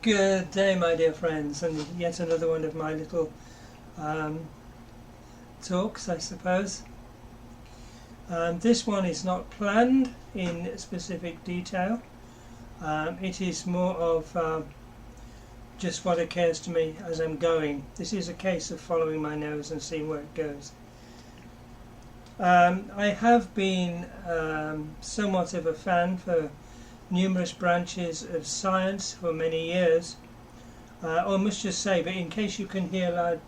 Good day, my dear friends, and yet another one of my little talks, I suppose. This one is not planned in specific detail. It is more of just what occurs to me as I'm going. This is a case of following my nose and seeing where it goes. I have been somewhat of a fan for numerous branches of science for many years. I must just say, but in case you can hear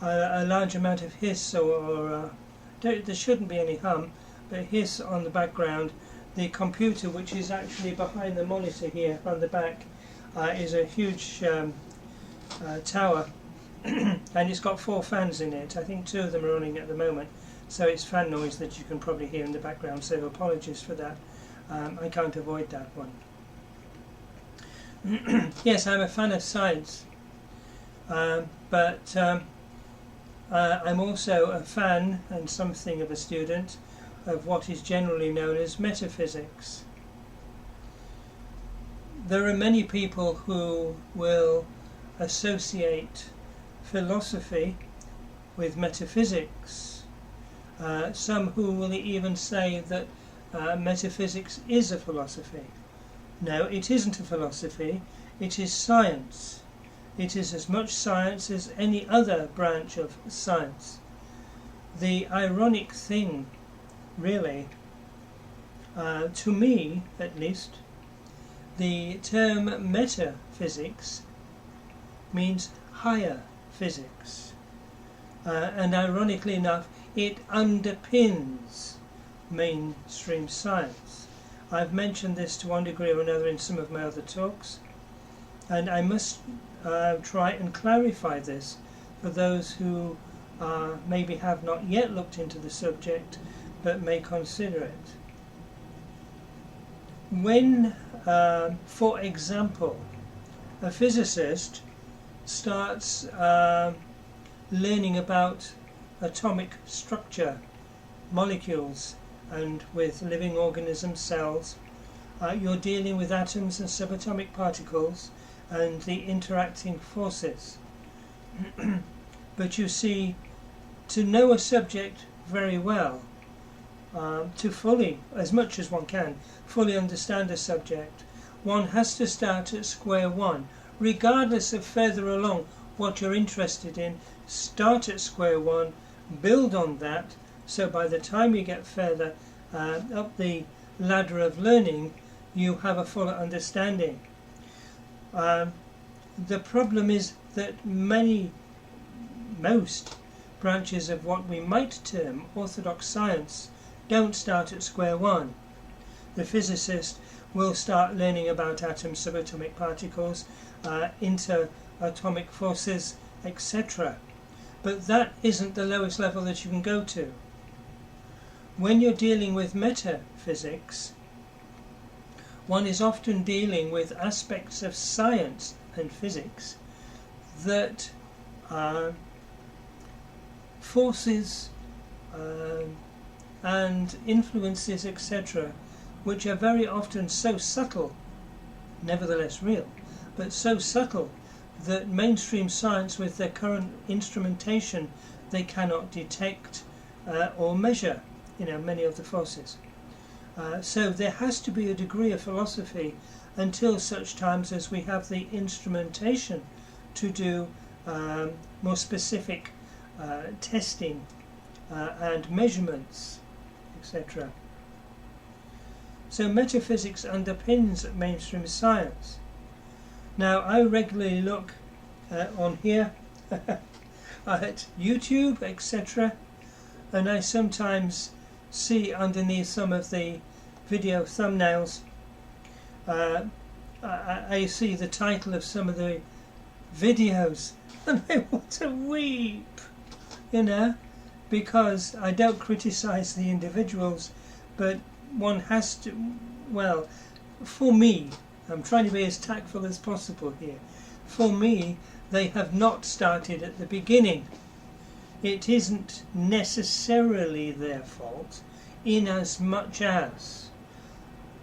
a large amount of hiss or there shouldn't be any hum, but hiss on the background, the computer, which is actually behind the monitor here on the back, is a huge tower and it's got 4 fans in it. I think 2 of them are running at the moment, so it's fan noise that you can probably hear in the background, so apologies for that. I can't avoid that one. Yes, I'm a fan of science, but I'm also a fan and something of a student of what is generally known as metaphysics. There are many people who will associate philosophy with metaphysics. Some who will even say that metaphysics is a philosophy. No, it isn't a philosophy, it is science. It is as much science as any other branch of science. The ironic thing, really, to me at least, the term metaphysics means higher physics. And ironically enough, it underpins mainstream science. I've mentioned this to one degree or another in some of my other talks, and I must try and clarify this for those who maybe have not yet looked into the subject but may consider it. When, for example, a physicist starts learning about atomic structure, molecules, and with living organisms, cells, you're dealing with atoms and subatomic particles and the interacting forces. But you see, to know a subject very well, to fully, as much as one can, fully understand a subject, one has to start at square one. Regardless of further along what you're interested in, start at square one, build on that, so by the time you get further up the ladder of learning, you have a fuller understanding. The problem is that most branches of what we might term orthodox science don't start at square one. The physicist will start learning about atoms, subatomic particles, interatomic forces, etc. But that isn't the lowest level that you can go to. When you're dealing with metaphysics, one is often dealing with aspects of science and physics that forces and influences, etc., which are very often so subtle, nevertheless real, but so subtle that mainstream science with their current instrumentation, they cannot detect or measure, many of the forces. So there has to be a degree of philosophy until such times as we have the instrumentation to do more specific testing and measurements, etc. So metaphysics underpins mainstream science. Now I regularly look on here at YouTube, etc., and I sometimes see underneath some of the video thumbnails I see the title of some of the videos and I want to weep, because I don't criticize the individuals, but one has to, well, for me, I'm trying to be as tactful as possible here, for me they have not started at the beginning. It isn't necessarily their fault, in as much as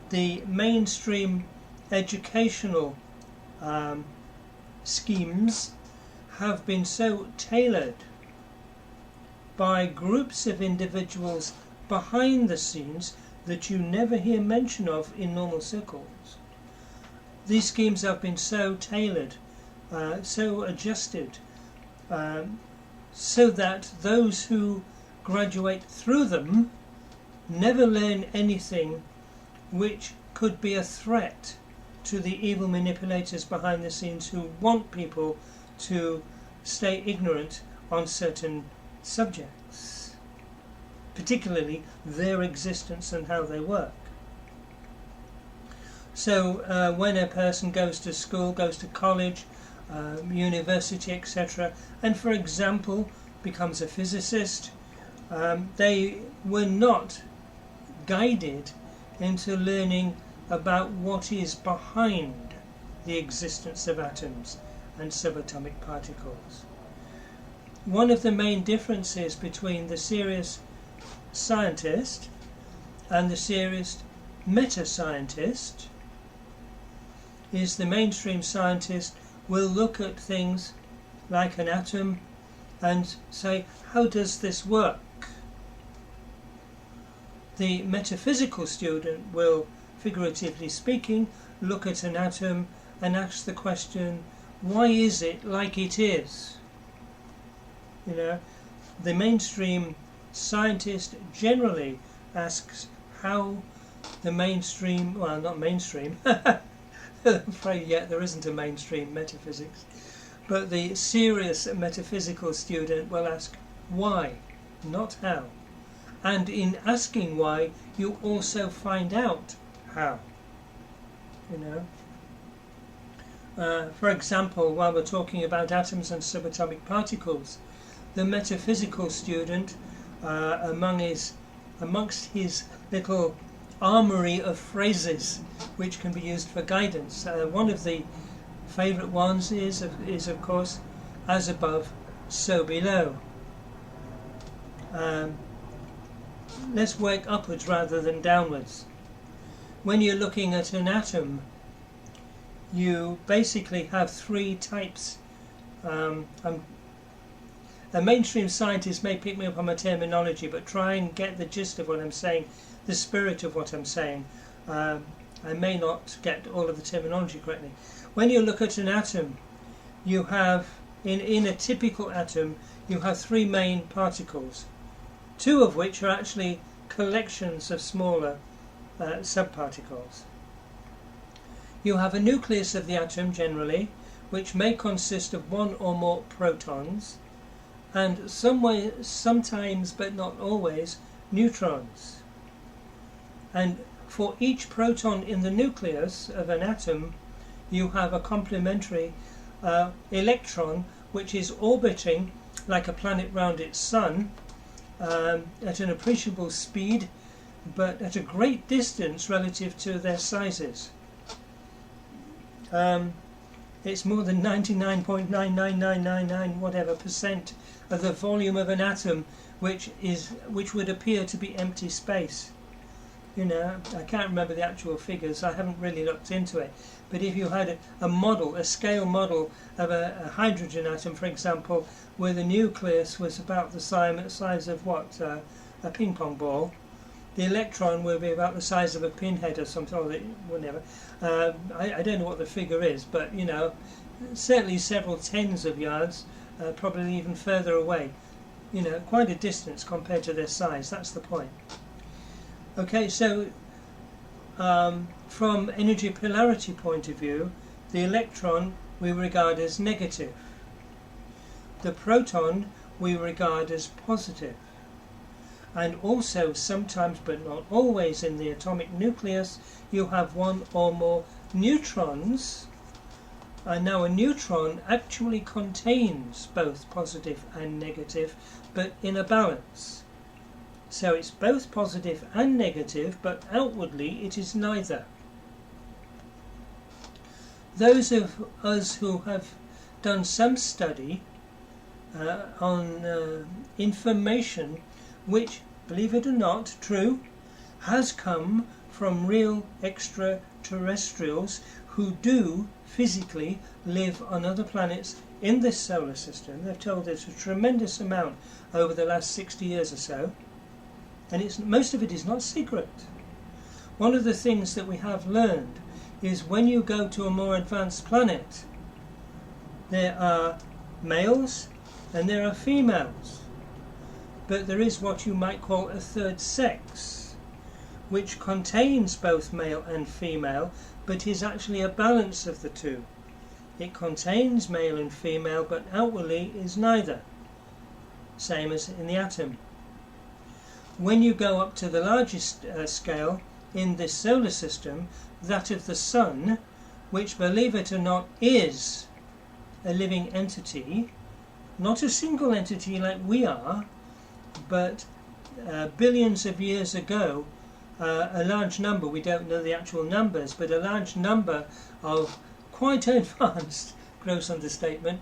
the mainstream educational schemes have been so tailored by groups of individuals behind the scenes that you never hear mention of in normal circles. These schemes have been so tailored, so adjusted, so that those who graduate through them never learn anything which could be a threat to the evil manipulators behind the scenes who want people to stay ignorant on certain subjects, particularly their existence and how they work. So when a person goes to school, goes to college, university, etc., and for example becomes a physicist, they were not guided into learning about what is behind the existence of atoms and subatomic particles. One of the main differences between the serious scientist and the serious meta-scientist is the mainstream scientist will look at things like an atom and say, how does this work? The metaphysical student will, figuratively speaking, look at an atom and ask the question, why is it like it is? You know, the mainstream scientist generally asks how the mainstream, well, not mainstream, I'm afraid yet there isn't a mainstream metaphysics, but the serious metaphysical student will ask why, not how. And in asking why, you also find out how. You know, for example, while we're talking about atoms and subatomic particles, the metaphysical student, amongst his little armory of phrases which can be used for guidance, one of the favourite ones is of course, as above, so below. Let's work upwards rather than downwards. When you're looking at an atom, you basically have three types. A mainstream scientist may pick me up on my terminology, but try and get the gist of what I'm saying, the spirit of what I'm saying. I may not get all of the terminology correctly. When you look at an atom, you have, in a typical atom, you have three main particles, two of which are actually collections of smaller subparticles. You have a nucleus of the atom generally, which may consist of one or more protons, and sometimes, but not always, neutrons. And for each proton in the nucleus of an atom, you have a complementary electron, which is orbiting like a planet round its sun at an appreciable speed, but at a great distance relative to their sizes. It's more than 99.99999 whatever percent of the volume of an atom, which would appear to be empty space. You know, I can't remember the actual figures, I haven't really looked into it, but if you had a model, a scale model of a hydrogen atom, for example, where the nucleus was about the size of what, a ping pong ball, the electron will be about the size of a pinhead or something, or whatever. I don't know what the figure is, but you know, certainly several tens of yards, probably even further away. You know, quite a distance compared to their size, that's the point. Okay, so from energy polarity point of view, the electron we regard as negative. The proton we regard as positive. And also sometimes, but not always, in the atomic nucleus you have one or more neutrons. And now a neutron actually contains both positive and negative, but in a balance. So it's both positive and negative, but outwardly it is neither. Those of us who have done some study on information which, believe it or not, true, has come from real extraterrestrials who do physically live on other planets in this solar system. They've told us a tremendous amount over the last 60 years or so, and most of it is not secret. One of the things that we have learned is when you go to a more advanced planet, there are males and there are females, but there is what you might call a third sex, which contains both male and female, but is actually a balance of the two. It contains male and female, but outwardly is neither, same as in the atom. When you go up to the largest scale in this solar system, that of the Sun, which, believe it or not, is a living entity, not a single entity like we are, but billions of years ago, a large number, we don't know the actual numbers, but a large number of quite advanced, gross understatement,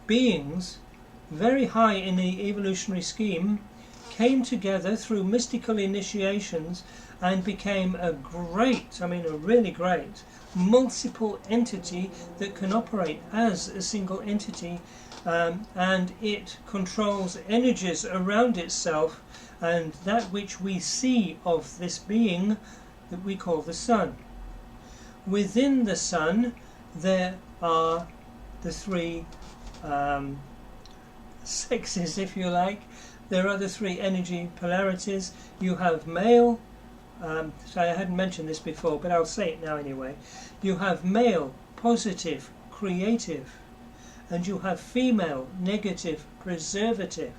beings very high in the evolutionary scheme came together through mystical initiations and became a great, I mean a really great, multiple entity that can operate as a single entity, and it controls energies around itself, and that which we see of this being that we call the Sun. Within the Sun there are the three sexes, if you like. There are the three energy polarities. You have male, so I hadn't mentioned this before, but I'll say it now anyway. You have male, positive, creative, and you have female, negative, preservative.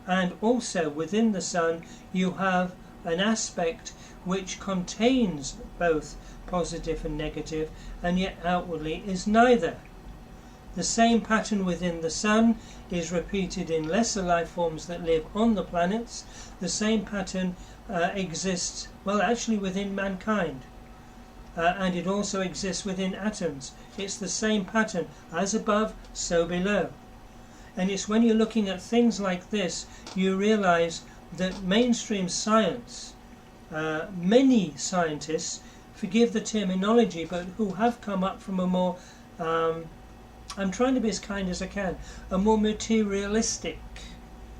And also within the Sun you have an aspect which contains both positive and negative, and yet outwardly is neither. The same pattern within the Sun is repeated in lesser life forms that live on the planets. The same pattern exists, well, actually within mankind, and it also exists within atoms. It's the same pattern, as above, so below. And it's when you're looking at things like this, you realize that mainstream science, many scientists, forgive the terminology, but who have come up from a more, I'm trying to be as kind as I can, a more materialistic,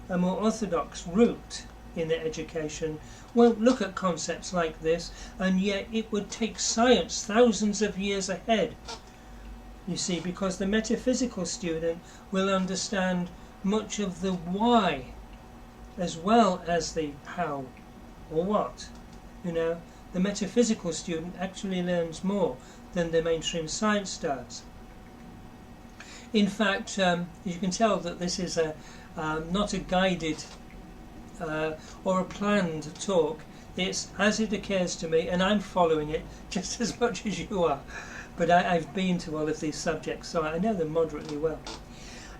a more orthodox route in their education, won't look at concepts like this, and yet it would take science thousands of years ahead, you see, because the metaphysical student will understand much of the why as well as the how or what. You know, the metaphysical student actually learns more than the mainstream science does. In fact, you can tell that this is not a guided or a planned talk. It's as it occurs to me, and I'm following it just as much as you are. But I've been to all of these subjects, so I know them moderately well.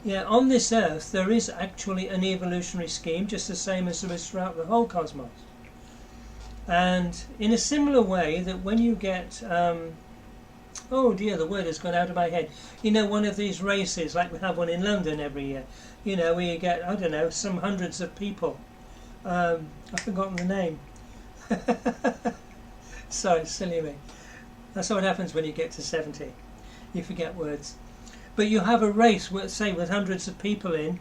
Yeah, on this earth there is actually an evolutionary scheme, just the same as there is throughout the whole cosmos. And in a similar way that when you get, oh dear, the word has gone out of my head. You know, one of these races, like we have one in London every year, you know, where you get, I don't know, some hundreds of people. I've forgotten the name. Sorry, silly me. That's what happens when you get to 70. You forget words. But you have a race, say, with hundreds of people in.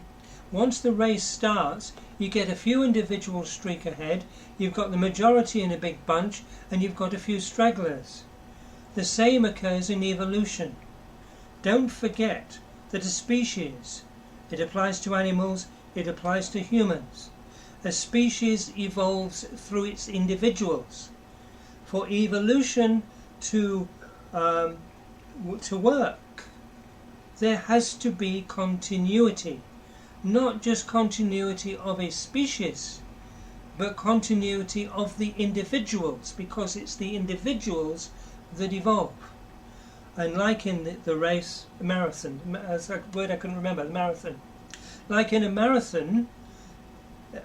Once the race starts, you get a few individuals streak ahead, you've got the majority in a big bunch, and you've got a few stragglers. The same occurs in evolution. Don't forget that a species, it applies to animals, it applies to humans. A species evolves through its individuals. For evolution to work, there has to be continuity. Not just continuity of a species, but continuity of the individuals, because it's the individuals that evolve. And like in the race, a marathon, that's a word I couldn't remember, marathon. Like in a marathon,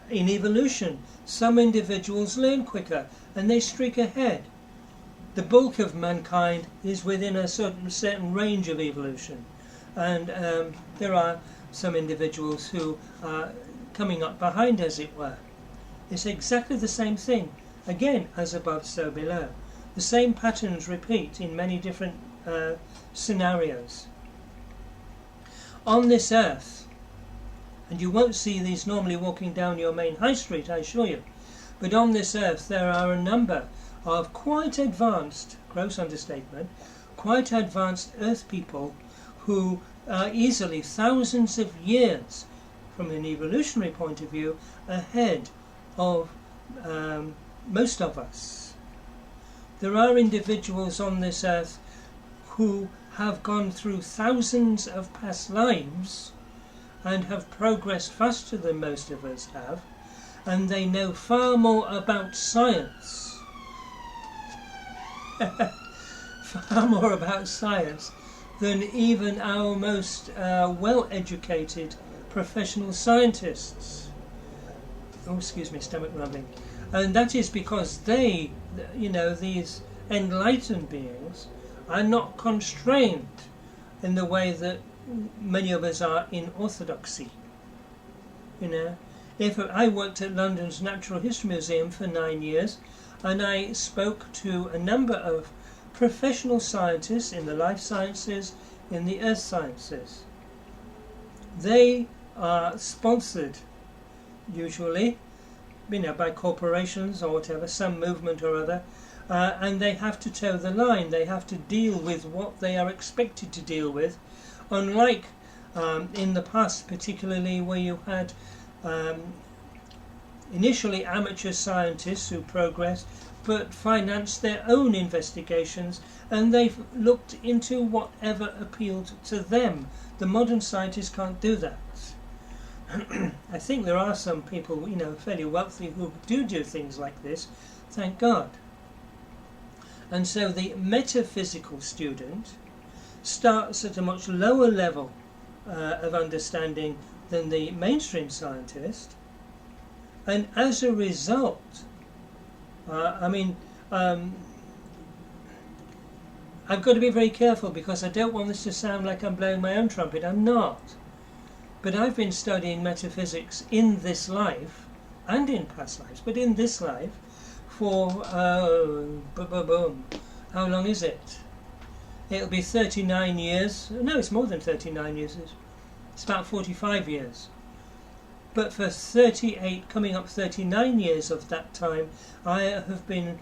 in evolution, some individuals learn quicker and they streak ahead. The bulk of mankind is within a certain range of evolution, and there are some individuals who are coming up behind, as it were. It's exactly the same thing. Again, as above, so below. The same patterns repeat in many different scenarios. On this earth, and you won't see these normally walking down your main high street, I assure you, but on this earth there are a number of quite advanced, gross understatement, quite advanced earth people who are easily thousands of years, from an evolutionary point of view, ahead of most of us. There are individuals on this earth who have gone through thousands of past lives and have progressed faster than most of us have, and they know far more about science, far more about science than even our most well-educated professional scientists. Oh, excuse me, stomach rumbling. And that is because they, you know, these enlightened beings are not constrained in the way that many of us are in orthodoxy. You know, if I worked at London's Natural History Museum for 9 years, and I spoke to a number of professional scientists in the life sciences, in the earth sciences. They are sponsored, usually, you know, by corporations or whatever, some movement or other, and they have to toe the line. They have to deal with what they are expected to deal with, unlike in the past, particularly where you had initially amateur scientists who progressed but financed their own investigations, and they've looked into whatever appealed to them. The modern scientists can't do that. I think there are some people, you know, fairly wealthy who do things like this, thank God. And so the metaphysical student starts at a much lower level of understanding than the mainstream scientist, and as a result, I've got to be very careful because I don't want this to sound like I'm blowing my own trumpet. I'm not. But I've been studying metaphysics in this life and in past lives, but in this life for, how long is it? It'll be 39 years. No, it's more than 39 years. It's about 45 years. But for 38, coming up 39 years of that time, I have been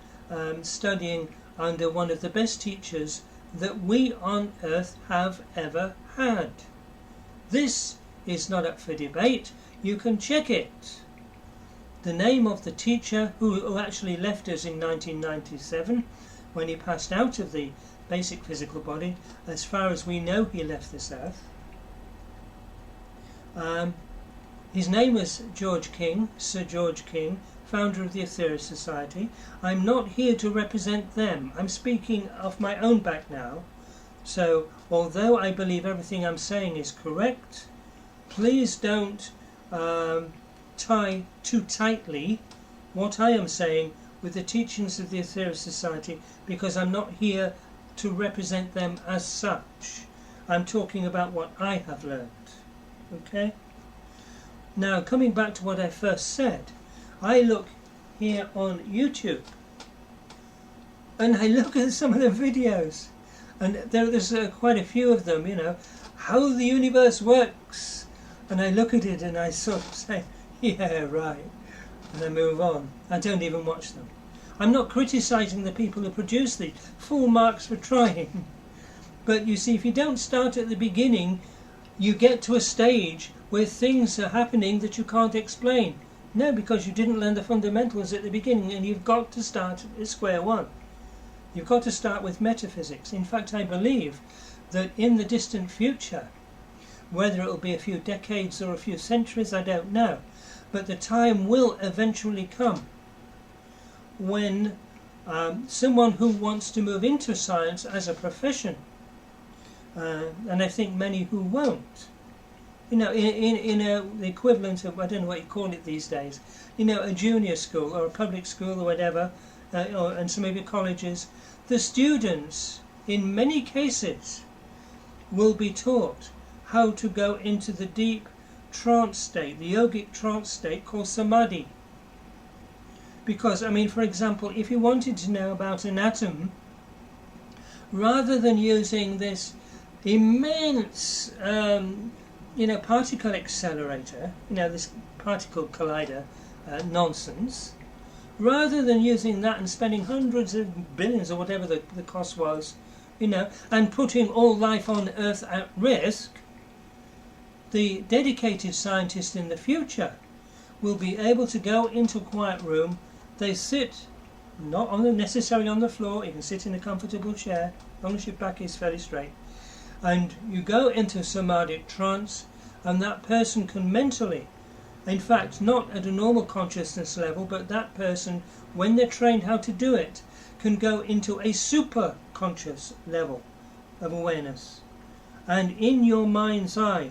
studying under one of the best teachers that we on earth have ever had. This is not up for debate. You can check it. The name of the teacher who actually left us in 1997, when he passed out of the basic physical body, as far as we know he left this earth. His name was George King, Sir George King, founder of the Ethereal Society. I'm not here to represent them. I'm speaking off my own back now. So, although I believe everything I'm saying is correct, please don't tie too tightly what I am saying with the teachings of the Ethereal Society, because I'm not here to represent them as such. I'm talking about what I have learned. Okay? Now, coming back to what I first said, I look here on YouTube and I look at some of the videos, and there's quite a few of them, you know, how the universe works, and I look at it and I sort of say, yeah, right, and I move on. I don't even watch them. I'm not criticising the people who produce these. Full marks for trying. But you see, if you don't start at the beginning, you get to a stage where things are happening that you can't explain. No, because you didn't learn the fundamentals at the beginning, and you've got to start at square one. You've got to start with metaphysics. In fact, I believe that in the distant future, whether it will be a few decades or a few centuries, I don't know, but the time will eventually come when someone who wants to move into science as a profession, and I think many who won't, you know, in the equivalent of, I don't know what you call it these days, you know, a junior school or a public school or whatever, and some of your colleges, the students, in many cases, will be taught how to go into the deep trance state, the yogic trance state called samadhi. Because, I mean, for example, if you wanted to know about an atom, rather than using this immense, particle accelerator, this particle collider nonsense, rather than using that and spending hundreds of billions or whatever the cost was, and putting all life on Earth at risk, the dedicated scientist in the future will be able to go into a quiet room. They sit not necessarily on the floor, you can sit in a comfortable chair, as long as your back is fairly straight, and you go into samadhic trance, and that person can mentally, in fact not at a normal consciousness level, but that person, when they're trained how to do it, can go into a super conscious level of awareness, and in your mind's eye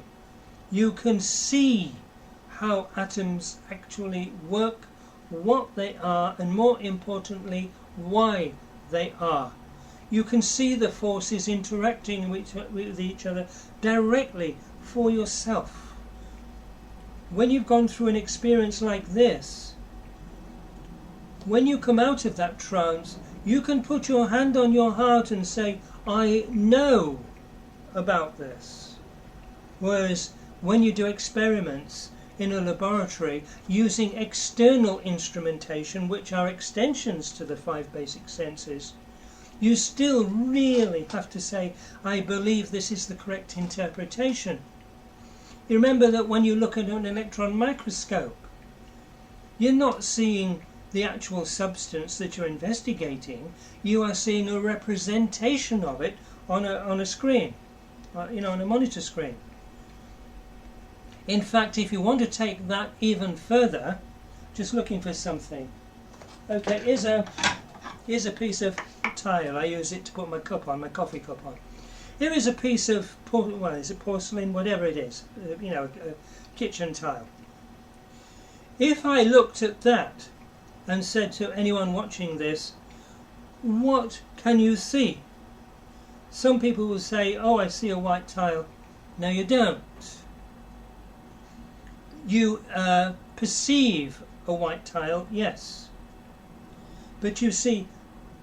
you can see how atoms actually work, what they are, and more importantly, why they are. You can see the forces interacting with each other directly for yourself. When you've gone through an experience like this, when you come out of that trance, you can put your hand on your heart and say, I know about this. Whereas when you do experiments in a laboratory using external instrumentation, which are extensions to the 5 basic senses, you still really have to say, I believe this is the correct interpretation. You remember that when you look at an electron microscope, you're not seeing the actual substance that you're investigating, you are seeing a representation of it on a screen, on a monitor screen. In fact, if you want to take that even further, just looking for something. Okay, here's a piece of tile. I use it to put my coffee cup on. Here is a piece of, is it porcelain? Whatever it is, a kitchen tile. If I looked at that and said to anyone watching this, what can you see? Some people will say, oh, I see a white tile. No, you don't. You perceive a white tile, yes. But you see,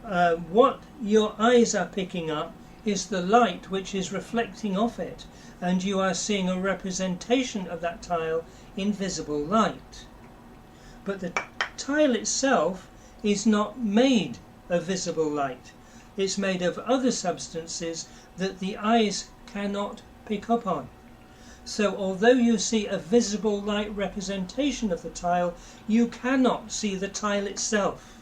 what your eyes are picking up is the light which is reflecting off it, and you are seeing a representation of that tile in visible light. But the tile itself is not made of visible light. It's made of other substances that the eyes cannot pick up on. So although you see a visible light representation of the tile, you cannot see the tile itself.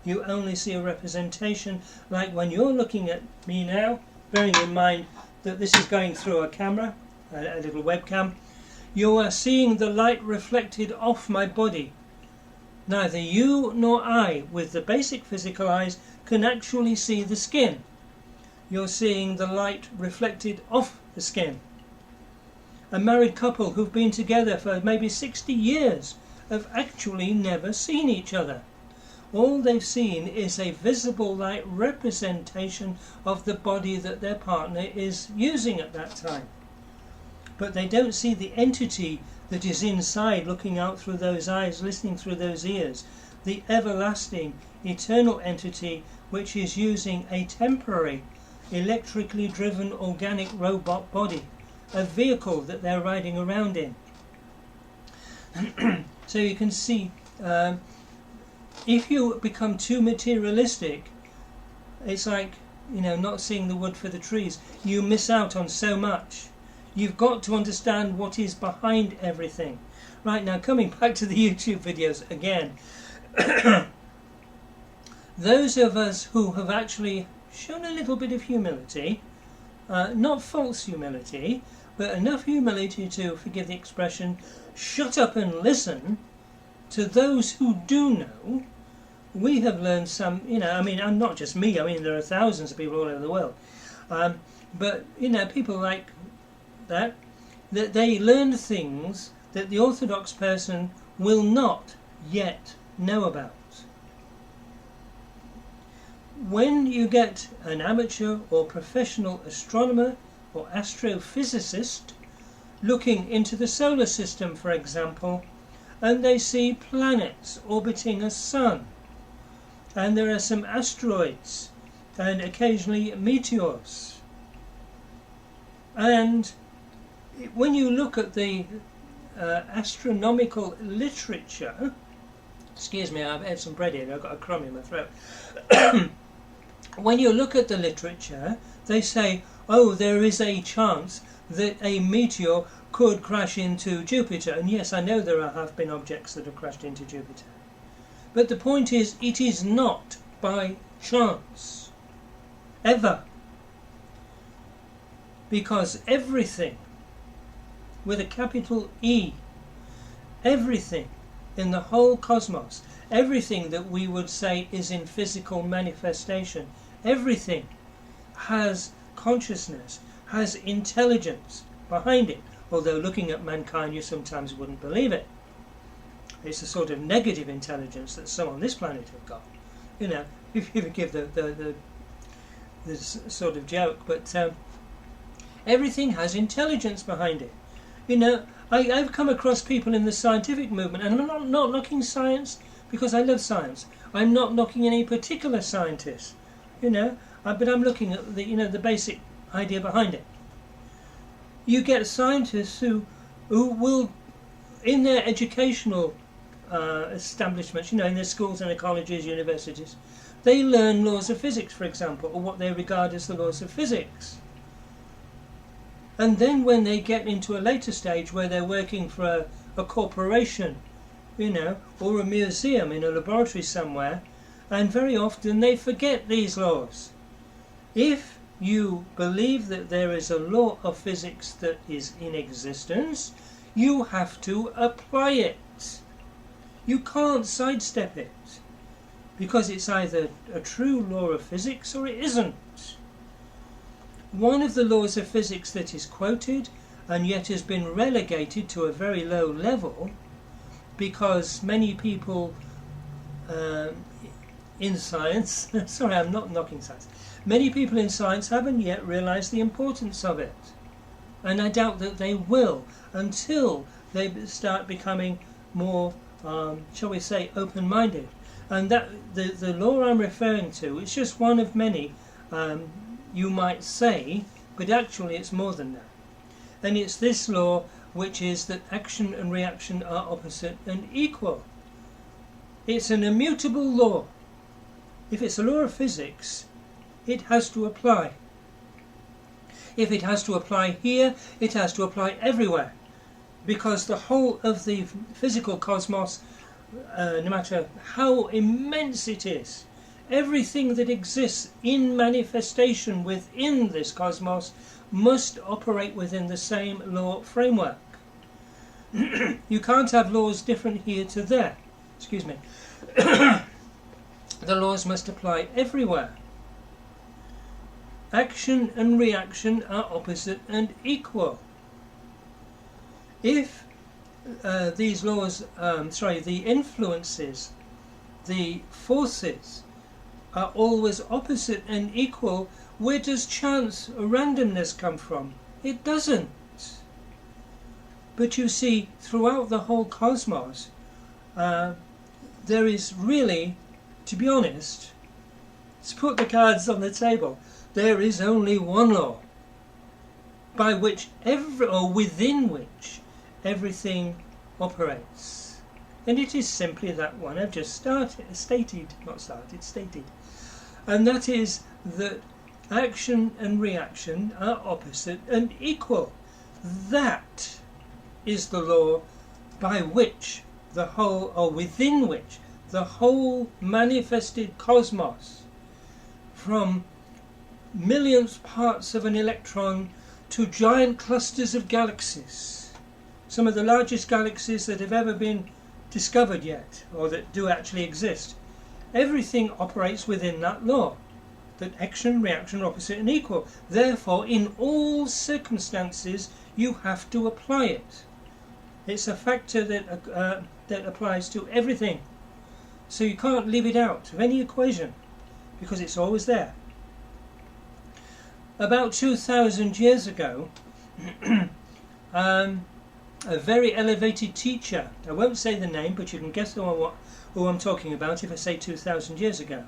You only see a representation, like when you're looking at me now, bearing in mind that this is going through a camera, a little webcam, you are seeing the light reflected off my body. Neither you nor I, with the basic physical eyes, can actually see the skin. You're seeing the light reflected off the skin. A married couple who've been together for maybe 60 years have actually never seen each other. All they've seen is a visible light representation of the body that their partner is using at that time. But they don't see the entity that is inside, looking out through those eyes, listening through those ears, the everlasting, eternal entity which is using a temporary, electrically driven organic robot body, a vehicle that they're riding around in. So you can see, if you become too materialistic, it's like, not seeing the wood for the trees. You miss out on so much. You've got to understand what is behind everything. Right, now coming back to the YouTube videos again. Those of us who have actually shown a little bit of humility, not false humility, but enough humility to, forgive the expression, shut up and listen to those who do know, we have learned some, and not just me, there are thousands of people all over the world, but, people like that they learn things that the orthodox person will not yet know about. When you get an amateur or professional astronomer or astrophysicist looking into the solar system, for example, and they see planets orbiting a sun, and there are some asteroids and occasionally meteors. And when you look at the astronomical literature, excuse me, I've had some bread here, I've got a crumb in my throat. When you look at the literature, they say, oh, there is a chance that a meteor could crash into Jupiter. And yes, I know there have been objects that have crashed into Jupiter. But the point is, it is not by chance. Ever. Because everything, with a capital E, everything in the whole cosmos, everything that we would say is in physical manifestation, everything has consciousness, has intelligence behind it. Although looking at mankind you sometimes wouldn't believe it. It's a sort of negative intelligence that some on this planet have got. You know, if you forgive the sort of joke, but everything has intelligence behind it. You know, I've come across people in the scientific movement, and I'm not knocking science because I love science. I'm not knocking any particular scientists, you know, but I'm looking at the basic idea behind it. You get scientists who will, in their educational establishments, you know, in their schools and their colleges, universities, they learn laws of physics, for example, or what they regard as the laws of physics. And then when they get into a later stage where they're working for a corporation, you know, or a museum in a laboratory somewhere, and very often they forget these laws. If you believe that there is a law of physics that is in existence, you have to apply it. You can't sidestep it, because it's either a true law of physics or it isn't. One of the laws of physics that is quoted and yet has been relegated to a very low level because many people in science, sorry, I'm not knocking science, many people in science haven't yet realised the importance of it. And I doubt that they will until they start becoming more, shall we say, open-minded. And that the law I'm referring to is just one of many, you might say, but actually it's more than that. And it's this law which is that action and reaction are opposite and equal. It's an immutable law. If it's a law of physics, it has to apply. If it has to apply here, it has to apply everywhere. Because the whole of the physical cosmos, no matter how immense it is, everything that exists in manifestation within this cosmos must operate within the same law framework. You can't have laws different here to there. Excuse me. The laws must apply everywhere. Action and reaction are opposite and equal. If these laws, the influences, the forces are always opposite and equal, where does chance or randomness come from? It doesn't. But you see, throughout the whole cosmos, there is really, to be honest, to put the cards on the table, there is only one law by which within which everything operates. And it is simply that one I've just stated. And that is that action and reaction are opposite and equal. That is the law by which the whole, or within which, the whole manifested cosmos, from millionth parts of an electron to giant clusters of galaxies, some of the largest galaxies that have ever been discovered yet, or that do actually exist, everything operates within that law, that action, reaction are opposite and equal. Therefore, in all circumstances, you have to apply it. It's a factor that applies to everything. So you can't leave it out of any equation, because it's always there. About 2,000 years ago, a very elevated teacher. I won't say the name, but you can guess who I'm talking about if I say 2,000 years ago.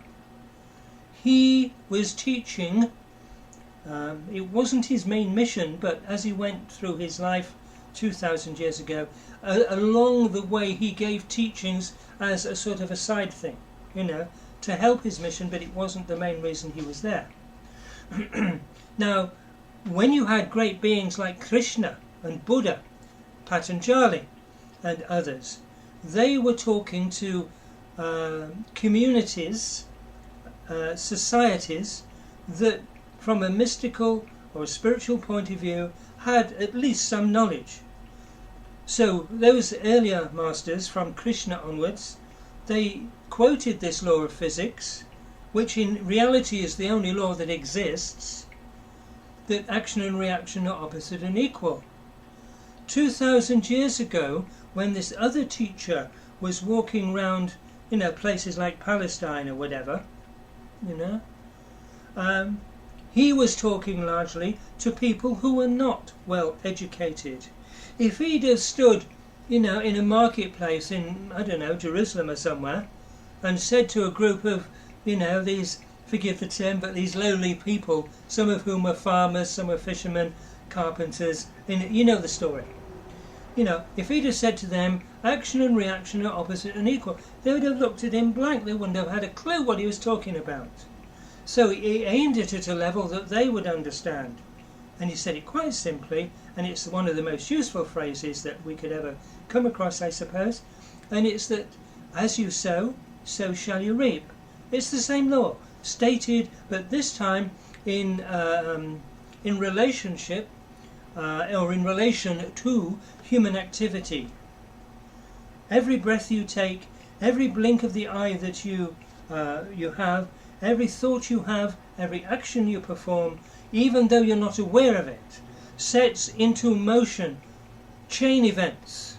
He was teaching, it wasn't his main mission, but as he went through his life 2,000 years ago, along the way he gave teachings as a sort of a side thing, you know, to help his mission, but it wasn't the main reason he was there. Now, when you had great beings like Krishna and Buddha, Patanjali and others, they were talking to communities, societies that from a mystical or a spiritual point of view had at least some knowledge. So those earlier masters from Krishna onwards, they quoted this law of physics, which in reality is the only law that exists, that action and reaction are opposite and equal. 2,000 years ago, when this other teacher was walking around, you know, places like Palestine or whatever, you know, he was talking largely to people who were not well educated. If he'd have stood, you know, in a marketplace in, I don't know, Jerusalem or somewhere, and said to a group of, you know, these, forgive the term, but these lowly people, some of whom were farmers, some were fishermen, carpenters, you know the story. You know, if he'd have said to them, action and reaction are opposite and equal, they would have looked at him blank. They wouldn't have had a clue what he was talking about. So he aimed it at a level that they would understand. And he said it quite simply, and it's one of the most useful phrases that we could ever come across, I suppose. And it's that, as you sow, so shall you reap. It's the same law, stated, but this time in relationship, or in relation to human activity. Every breath you take, every blink of the eye that you have, every thought you have, every action you perform, even though you're not aware of it, sets into motion chain events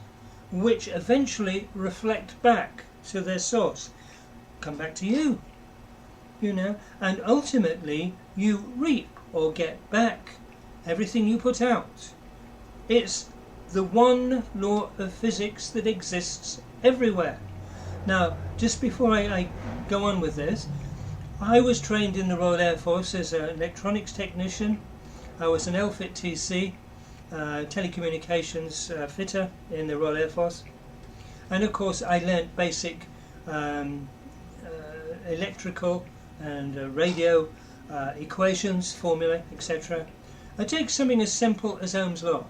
which eventually reflect back to their source, come back to you, you know, and ultimately you reap or get back everything you put out. It's the one law of physics that exists everywhere. Now, just before I go on with this, I was trained in the Royal Air Force as an electronics technician. I was an LFIT TC, telecommunications fitter in the Royal Air Force. And of course I learnt basic electrical and radio equations, formulae, etc. I take something as simple as Ohm's law.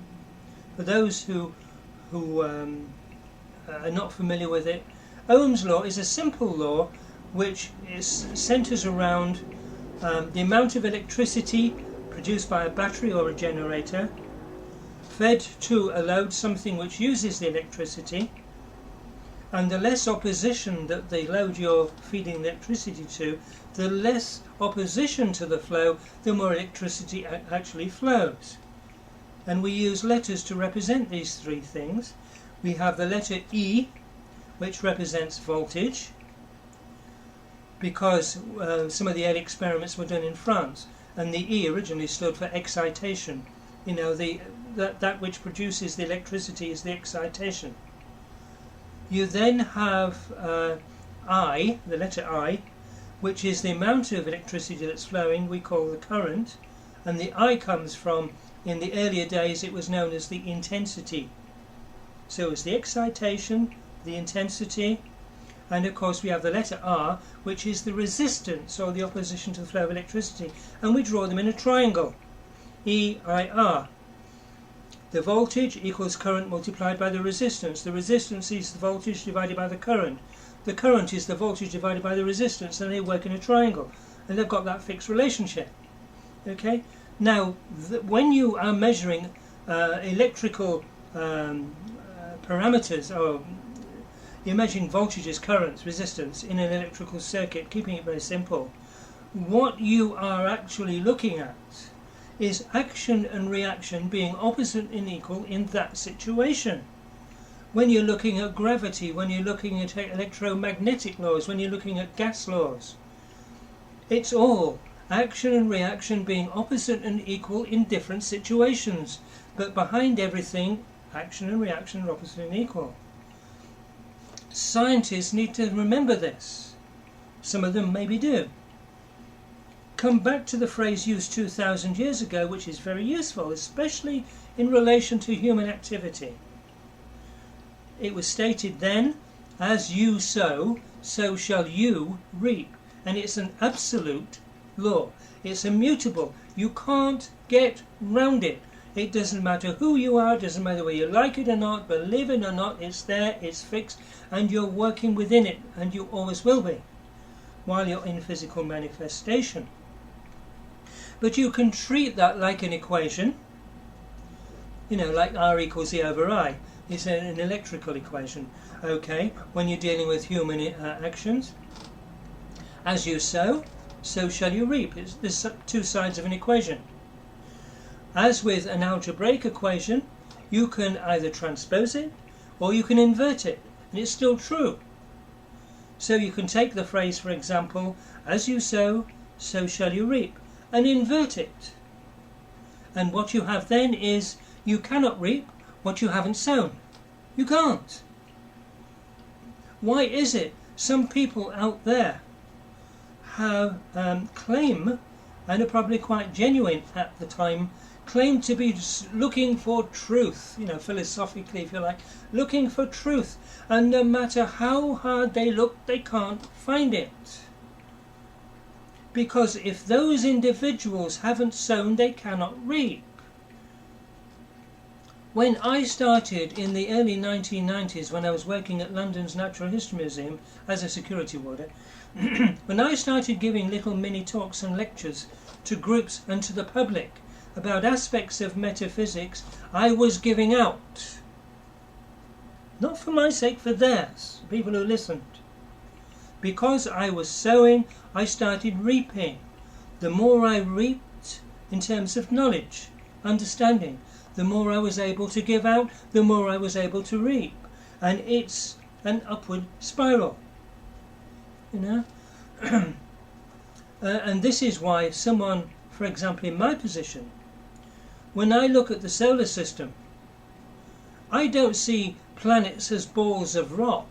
For those who are not familiar with it, Ohm's law is a simple law which centres around the amount of electricity produced by a battery or a generator, fed to a load, something which uses the electricity, and the less opposition that the load you're feeding electricity to, the less opposition to the flow, the more electricity actually flows. And we use letters to represent these three things. We have the letter E, which represents voltage, because some of the early experiments were done in France, and the E originally stood for excitation. You know, that which produces the electricity is the excitation. You then have I, the letter I, which is the amount of electricity that's flowing, we call the current, and the I comes from, in the earlier days it was known as the intensity. So it's the excitation, the intensity, and of course we have the letter R, which is the resistance or the opposition to the flow of electricity, and we draw them in a triangle, E-I-R. The voltage equals current multiplied by the resistance. The resistance is the voltage divided by the current. The current is the voltage divided by the resistance, and they work in a triangle, and they've got that fixed relationship. Okay? Now, when you are measuring electrical parameters, or you're measuring voltages, currents, resistance in an electrical circuit, keeping it very simple, what you are actually looking at is action and reaction being opposite and equal in that situation. When you're looking at gravity, when you're looking at electromagnetic laws, when you're looking at gas laws, it's all action and reaction being opposite and equal in different situations. But behind everything Action and reaction are opposite and equal. Scientists need to remember this. Some of them maybe do. Come back to the phrase used 2,000 years ago, which is very useful, especially in relation to human activity. It was stated then, as you sow, so shall you reap. And it's an absolute law. It's immutable. You can't get round it. It doesn't matter who you are, it doesn't matter whether you like it or not, believe it or not, it's there, it's fixed, and you're working within it, and you always will be, while you're in physical manifestation. But you can treat that like an equation, like R equals E over I. It's an electrical equation. Okay, when you're dealing with human actions, as you sow, so shall you reap. There's two sides of an equation. As with an algebraic equation, you can either transpose it or you can invert it, and it's still true. So you can take the phrase, for example, as you sow, so shall you reap, and invert it. And what you have then is, you cannot reap what you haven't sown. You can't. Why is it some people out there have claim, and are probably quite genuine at the time, claim to be looking for truth, philosophically, if you like, looking for truth, and no matter how hard they look, they can't find it. Because if those individuals haven't sown, they cannot reap. When I started in the early 1990s, when I was working at London's Natural History Museum as a security warder, when I started giving little mini talks and lectures to groups and to the public about aspects of metaphysics, I was giving out. Not for my sake, for theirs, people who listened. Because I was sowing, I started reaping. The more I reaped in terms of knowledge, understanding, the more I was able to give out, the more I was able to reap. And it's an upward spiral. And this is why someone, for example, in my position, when I look at the solar system, I don't see planets as balls of rock.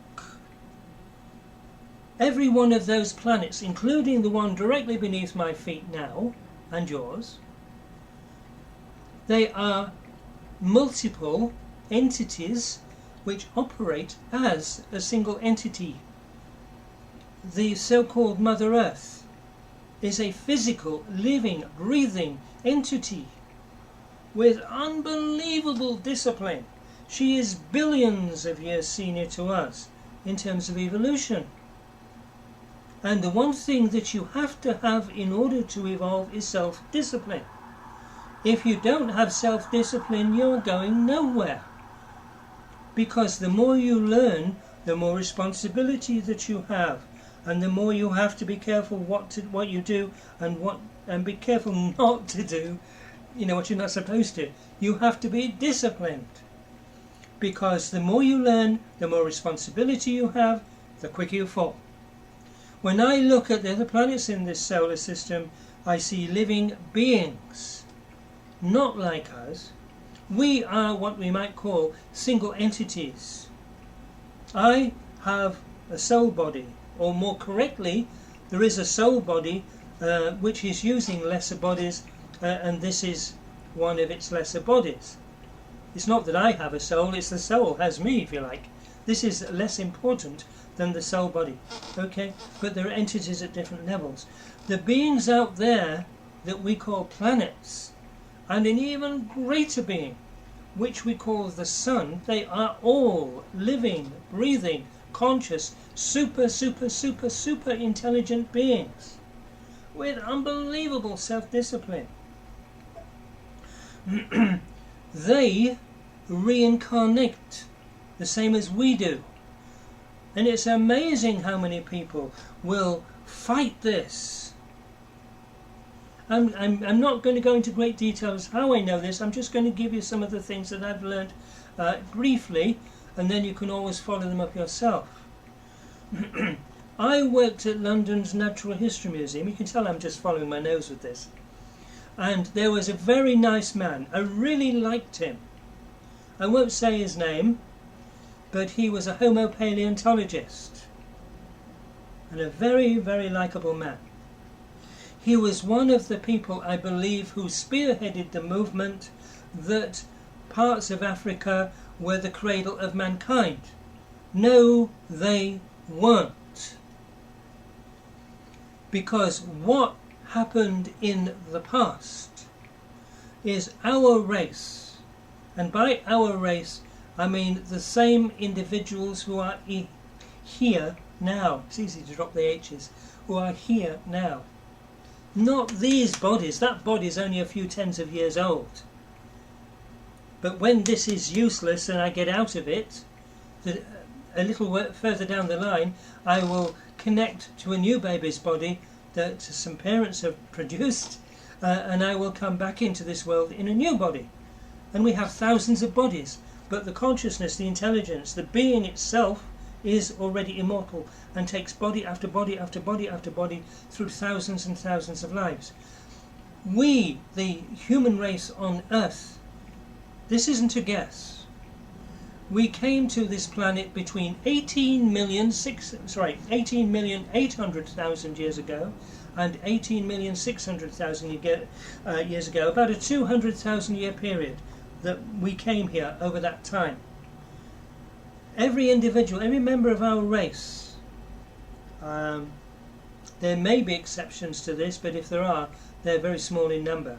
Every one of those planets, including the one directly beneath my feet now, and yours, they are multiple entities which operate as a single entity. The so-called Mother Earth is a physical, living, breathing entity with unbelievable discipline. She is billions of years senior to us in terms of evolution. And the one thing that you have to have in order to evolve is self-discipline. If you don't have self-discipline, you're going nowhere. Because the more you learn, the more responsibility that you have. And the more you have to be careful what you do and be careful not to do what you're not supposed to. You have to be disciplined. Because the more you learn, the more responsibility you have, the quicker you fall. When I look at the other planets in this solar system, I see living beings, not like us. We are what we might call single entities. I have a soul body, or more correctly, there is a soul body which is using lesser bodies, and this is one of its lesser bodies. It's not that I have a soul, it's the soul has me, if you like. This is less important than the soul body, okay? But there are entities at different levels. The beings out there that we call planets, and an even greater being, which we call the sun, they are all living, breathing, conscious, super intelligent beings with unbelievable self-discipline. They reincarnate the same as we do. And it's amazing how many people will fight this. I'm not going to go into great details how I know this. I'm just going to give you some of the things that I've learned briefly, and then you can always follow them up yourself. I worked at London's Natural History Museum. You can tell I'm just following my nose with this. And there was a very nice man. I really liked him. I won't say his name, but he was a Homo paleontologist and a very, very likeable man. He was one of the people, I believe, who spearheaded the movement that parts of Africa were the cradle of mankind. No, they weren't. Because what happened in the past is our race, and by our race I mean the same individuals who are here now, it's easy to drop the H's, who are here now. Not these bodies, that body is only a few tens of years old. But when this is useless and I get out of it, a little further down the line, I will connect to a new baby's body that some parents have produced, and I will come back into this world in a new body. And we have thousands of bodies, but the consciousness, the intelligence, the being itself is already immortal and takes body after body after body after body through thousands and thousands of lives. We, the human race on Earth, this isn't a guess. We came to this planet between 18,800,000 years ago and 18,600,000 years ago, about a 200,000 year period that we came here over that time. Every individual, every member of our race, there may be exceptions to this, but if there are, they're very small in number.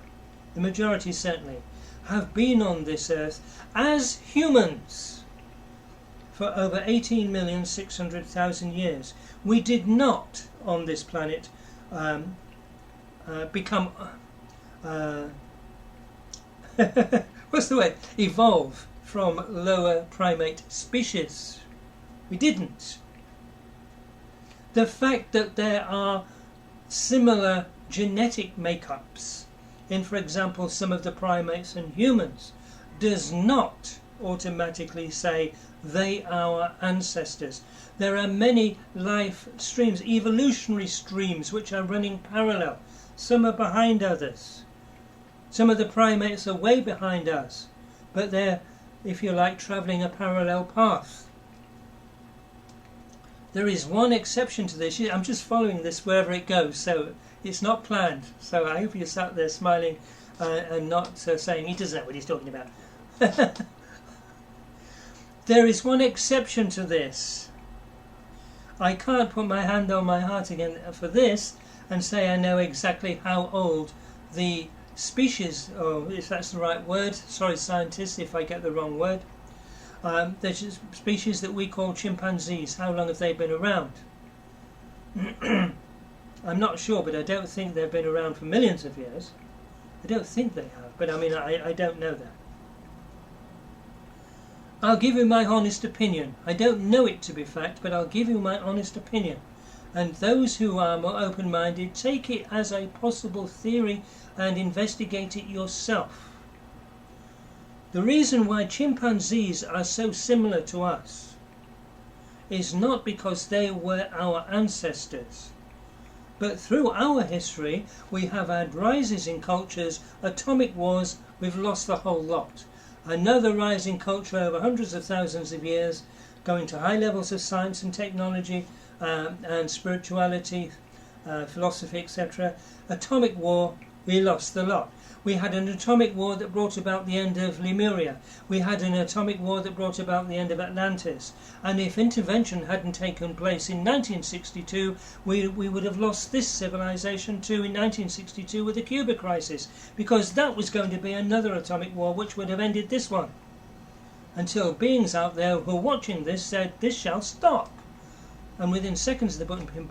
The majority certainly have been on this earth as humans for over 18,600,000 years. We did not on this planet become what's the word? Evolve from lower primate species. We didn't. The fact that there are similar genetic makeups in, for example, some of the primates and humans does not automatically say they are our ancestors. There are many life streams, evolutionary streams, which are running parallel. Some are behind others. Some of the primates are way behind us, but they're, if you like, travelling a parallel path. There is one exception to this. I'm just following this wherever it goes, so it's not planned. So I hope you sat there smiling and not saying he doesn't know what he's talking about. There is one exception to this. I can't put my hand on my heart again for this and say I know exactly how old the species, or if that's the right word, sorry scientists if I get the wrong word, there's a species that we call chimpanzees. How long have they been around? I'm not sure, but I don't think they've been around for millions of years. I don't think they have, but I mean I don't know that. I'll give you my honest opinion. I don't know it to be fact, but I'll give you my honest opinion. And those who are more open-minded, take it as a possible theory and investigate it yourself. The reason why chimpanzees are so similar to us is not because they were our ancestors, but through our history we have had rises in cultures, atomic wars, we've lost the whole lot. Another rise in culture over hundreds of thousands of years, going to high levels of science and technology and spirituality, philosophy, etc. Atomic war, we lost the lot. We had an atomic war that brought about the end of Lemuria. We had an atomic war that brought about the end of Atlantis. And if intervention hadn't taken place in 1962, we would have lost this civilization too in 1962 with the Cuba crisis, because that was going to be another atomic war which would have ended this one. Until beings out there who are watching this said, this shall stop. And within seconds of the button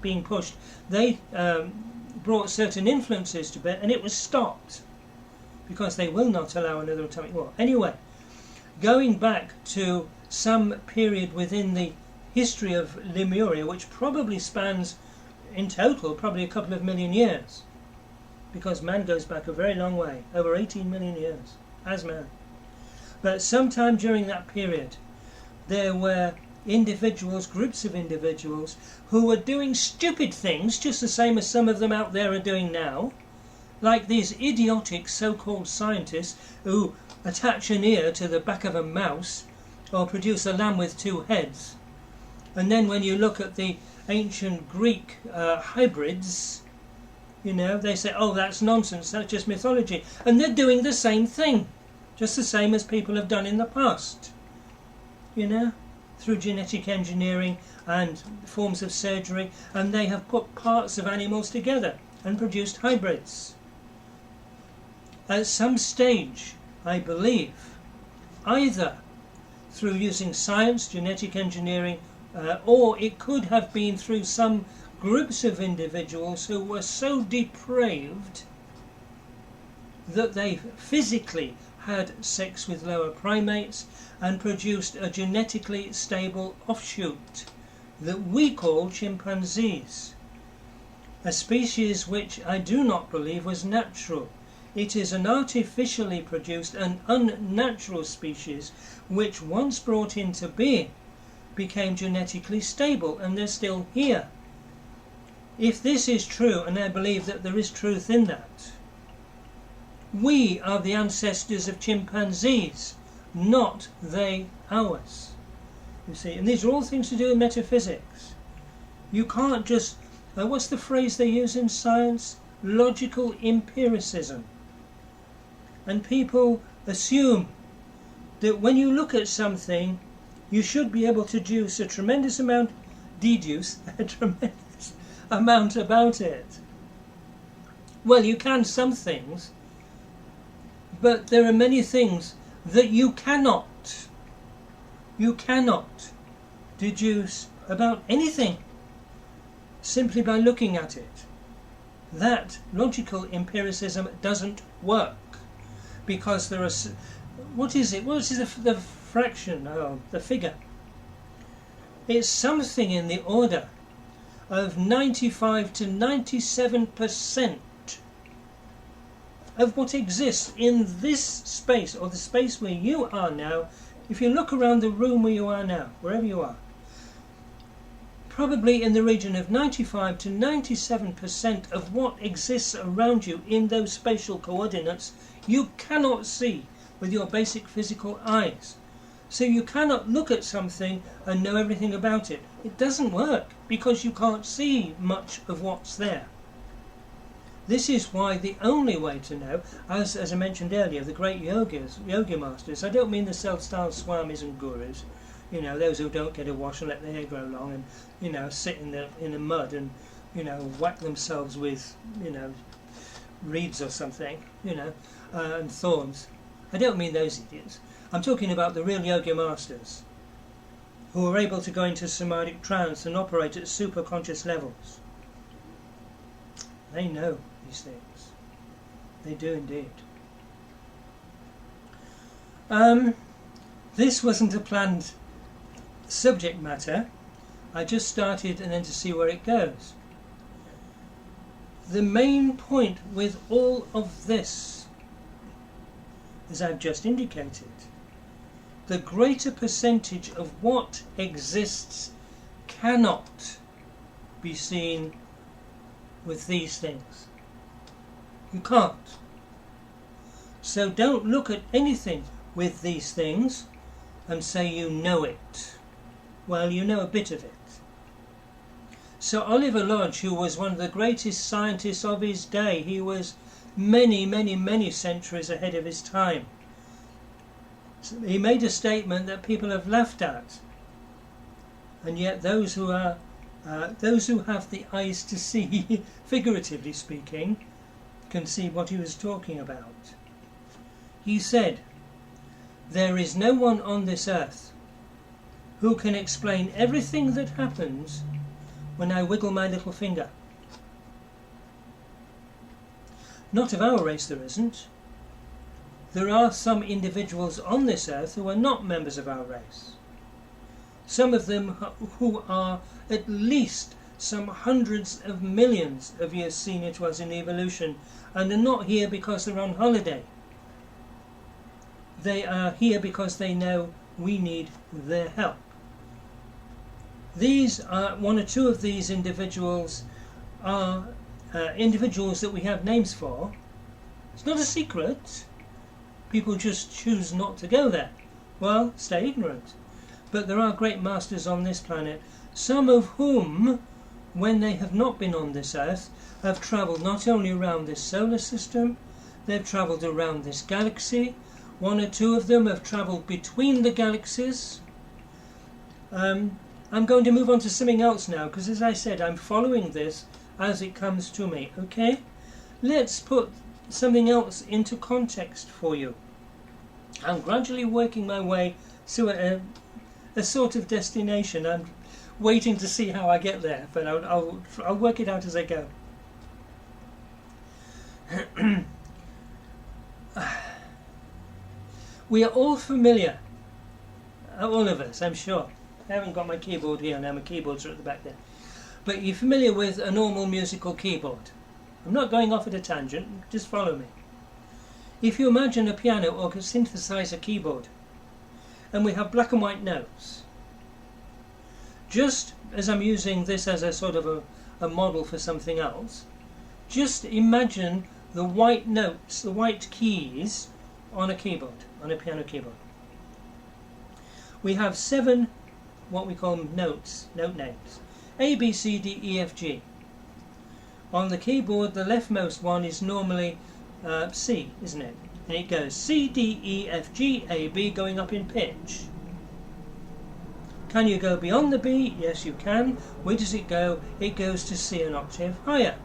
being pushed, they brought certain influences to bear, and it was stopped, because they will not allow another atomic war. Anyway, going back to some period within the history of Lemuria, which probably spans, in total, probably a couple of million years, because man goes back a very long way, over 18 million years, as man. But sometime during that period, there were individuals, groups of individuals, who were doing stupid things, just the same as some of them out there are doing now, like these idiotic so-called scientists who attach an ear to the back of a mouse or produce a lamb with two heads. And then when you look at the ancient Greek hybrids, you know, they say, oh, that's nonsense, that's just mythology. And they're doing the same thing, just the same as people have done in the past, you know, through genetic engineering and forms of surgery, and they have put parts of animals together and produced hybrids. At some stage, I believe, either through using science, genetic engineering, or it could have been through some groups of individuals who were so depraved that they physically had sex with lower primates and produced a genetically stable offshoot that we call chimpanzees, a species which I do not believe was natural. It is an artificially produced and unnatural species which, once brought into being, became genetically stable, and they're still here. If this is true, and I believe that there is truth in that, we are the ancestors of chimpanzees, not they ours. You see, and these are all things to do with metaphysics. You can't just, what's the phrase they use in science? Logical empiricism. And people assume that when you look at something, you should be able to deduce a tremendous amount about it. Well, you can some things, but there are many things that you cannot deduce about anything simply by looking at it. That logical empiricism doesn't work, because there are, what is it? What is the fraction? Oh, the figure. It's something in the order of 95 to 97% of what exists in this space, or the space where you are now. If you look around the room where you are now, wherever you are, probably in the region of 95 to 97% of what exists around you in those spatial coordinates you cannot see with your basic physical eyes. So you cannot look at something and know everything about it. It doesn't work, because you can't see much of what's there. This is why the only way to know, as I mentioned earlier, the great yoga masters, I don't mean the self-styled swamis and gurus, you know, those who don't get a wash and let their hair grow long and, you know, sit in the mud and, you know, whack themselves with, you know, reeds or something, you know, and thorns. I don't mean those idiots. I'm talking about the real yoga masters, who are able to go into samadhic trance and operate at super conscious levels. They know these things. They do indeed. This wasn't a planned subject matter. I just started and then to see where it goes. The main point with all of this, as I've just indicated, the greater percentage of what exists cannot be seen with these things. You can't. So don't look at anything with these things and say you know it. Well, you know a bit of it. So Oliver Lodge, who was one of the greatest scientists of his day, he was many centuries ahead of his time. So he made a statement that people have laughed at, and yet those who have the eyes to see, figuratively speaking, can see what he was talking about. He said, "There is no one on this earth who can explain everything that happens when I wiggle my little finger. Not of our race there isn't. There are some individuals on this earth who are not members of our race. Some of them who are at least some hundreds of millions of years senior to us in evolution, and are not here because they're on holiday. They are here because they know we need their help. These are, one or two of these individuals are individuals that we have names for, It's not a secret. People just choose not to go there. Well, stay ignorant. But there are great masters on this planet, some of whom, when they have not been on this earth, have travelled not only around this solar system, they've travelled around this galaxy. One or two of them have travelled between the galaxies. I'm going to move on to something else now, because as I said, I'm following this as it comes to me, okay? Let's put something else into context for you. I'm gradually working my way to a sort of destination. I'm waiting to see how I get there, but I'll work it out as I go. We are all familiar, all of us, I'm sure. I haven't got my keyboard here now, my keyboards are at the back there. But you're familiar with a normal musical keyboard. I'm not going off at a tangent, just follow me. If you imagine a piano or a synthesizer keyboard, and we have black and white notes, just as I'm using this as a sort of a model for something else, just imagine the white notes, the white keys on a keyboard, on a piano keyboard. We have 7 what we call note names. A, B, C, D, E, F, G. On the keyboard, the leftmost one is normally C, isn't it? And it goes C, D, E, F, G, A, B, going up in pitch. Can you go beyond the B? Yes, you can. Where does it go? It goes to C an octave higher.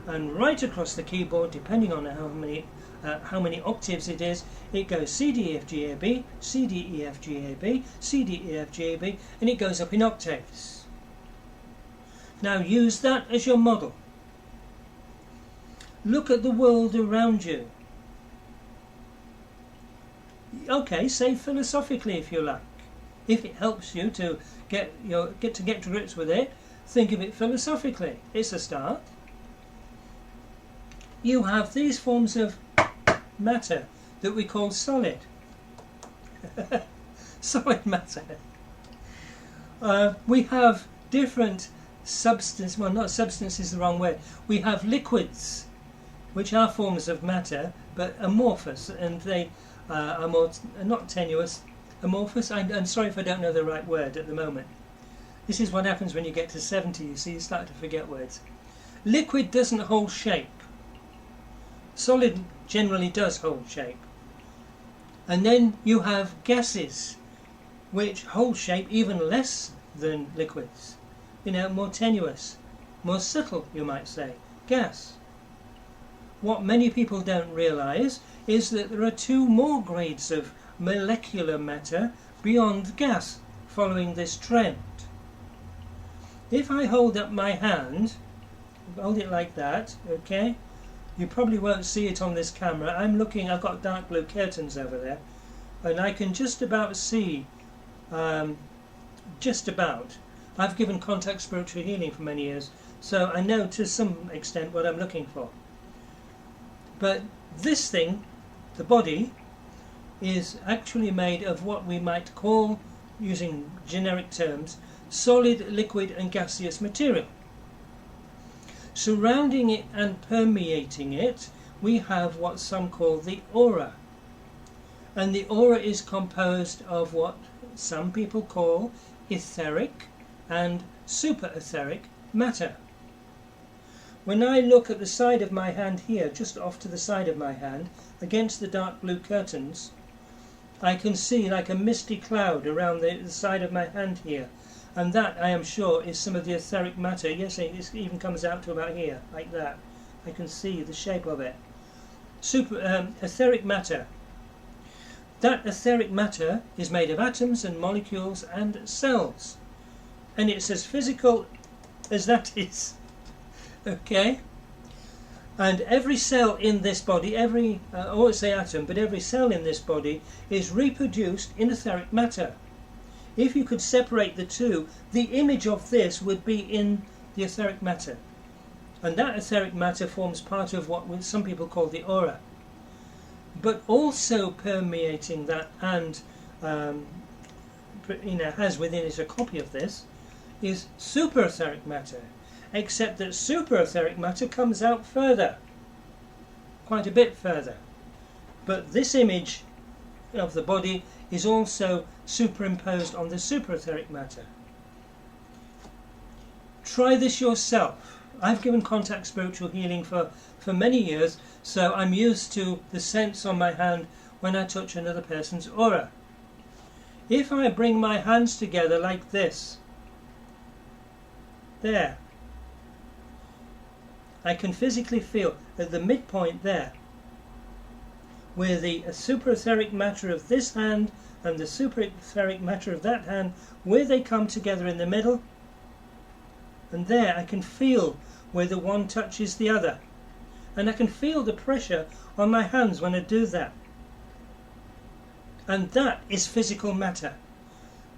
And right across the keyboard, depending on how many octaves it is, it goes C, D, E, F, G, A, B, C, D, E, F, G, A, B, C, D, E, F, G, A, B, and it goes up in octaves. Now use that as your model. Look at the world around you. Okay, say philosophically if you like. If it helps you to get to grips with it, think of it philosophically. It's a start. You have these forms of matter that we call solid. Solid matter. We have different substances, well, not substance is the wrong word. We have liquids, which are forms of matter, but amorphous, and they are more, not tenuous, amorphous. I'm sorry if I don't know the right word at the moment. This is what happens when you get to 70, you see, you start to forget words. Liquid doesn't hold shape. Solid generally does hold shape. And then you have gases, which hold shape even less than liquids. You know, more tenuous, more subtle, you might say. Gas. What many people don't realise is that there are 2 more grades of molecular matter beyond gas, following this trend. If I hold up my hand, hold it like that, okay? You probably won't see it on this camera. I've got dark blue curtains over there, and I can just about see, just about. I've given contact spiritual healing for many years, so I know to some extent what I'm looking for. But this thing, the body, is actually made of what we might call, using generic terms, solid, liquid and gaseous material. Surrounding it and permeating it, we have what some call the aura. And the aura is composed of what some people call etheric and superetheric matter. When I look at the side of my hand here, just off to the side of my hand, against the dark blue curtains, I can see like a misty cloud around the side of my hand here. And that, I am sure, is some of the etheric matter. Yes, it even comes out to about here, like that. I can see the shape of it. Etheric matter. That etheric matter is made of atoms and molecules and cells. And it's as physical as that is. Okay? And every cell in this body, I won't say atom, but every cell in this body is reproduced in etheric matter. If you could separate the two, the image of this would be in the etheric matter. And that etheric matter forms part of what some people call the aura. But also permeating that and has within it a copy of this is superetheric matter. Except that superetheric matter comes out further. Quite a bit further. but this image of the body is also superimposed on the superetheric matter. Try this yourself. I've given contact spiritual healing for many years, so I'm used to the sense on my hand when I touch another person's aura. If I bring my hands together like this, there, I can physically feel at the midpoint there, where the superetheric matter of this hand and the superetheric matter of that hand, where they come together in the middle, and there I can feel where the one touches the other, and I can feel the pressure on my hands when I do that. And that is physical matter,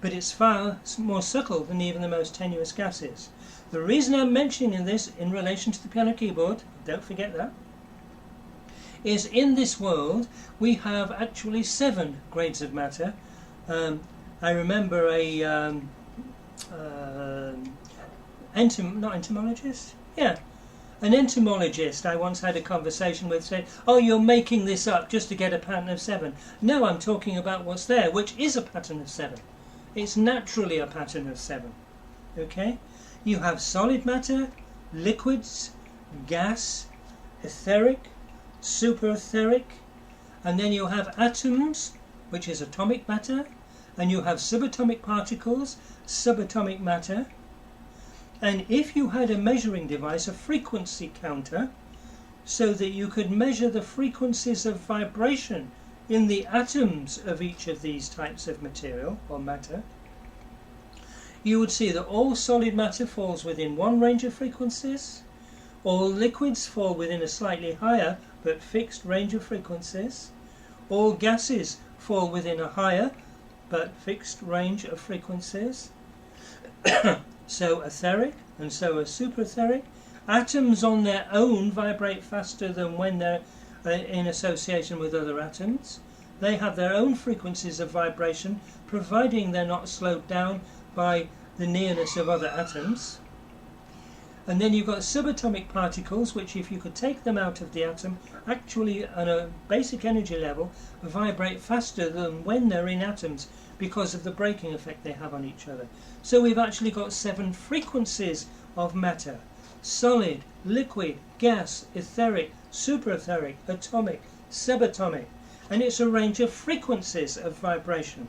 but it's far more subtle than even the most tenuous gases. The reason I'm mentioning this in relation to the piano keyboard, don't forget that, is in this world we have actually 7 grades of matter. I remember an entomologist I once had a conversation with said, "Oh, you're making this up just to get a pattern of 7. No, I'm talking about what's there, which is a pattern of 7. It's naturally a pattern of 7. Okay? You have solid matter, liquids, gas, etheric, superetheric, and then you have atoms, which is atomic matter, and you have subatomic particles, subatomic matter. And if you had a measuring device, a frequency counter, so that you could measure the frequencies of vibration in the atoms of each of these types of material or matter, you would see that all solid matter falls within one range of frequencies, all liquids fall within a slightly higher but fixed range of frequencies, all gases fall within a higher but fixed range of frequencies. So etheric and so are superetheric. Atoms on their own vibrate faster than when they're in association with other atoms. They have their own frequencies of vibration, providing they're not slowed down by the nearness of other atoms. And then you've got subatomic particles, which if you could take them out of the atom, actually on a basic energy level, vibrate faster than when they're in atoms because of the braking effect they have on each other. So we've actually got 7 frequencies of matter: solid, liquid, gas, etheric, superetheric, atomic, subatomic. And it's a range of frequencies of vibration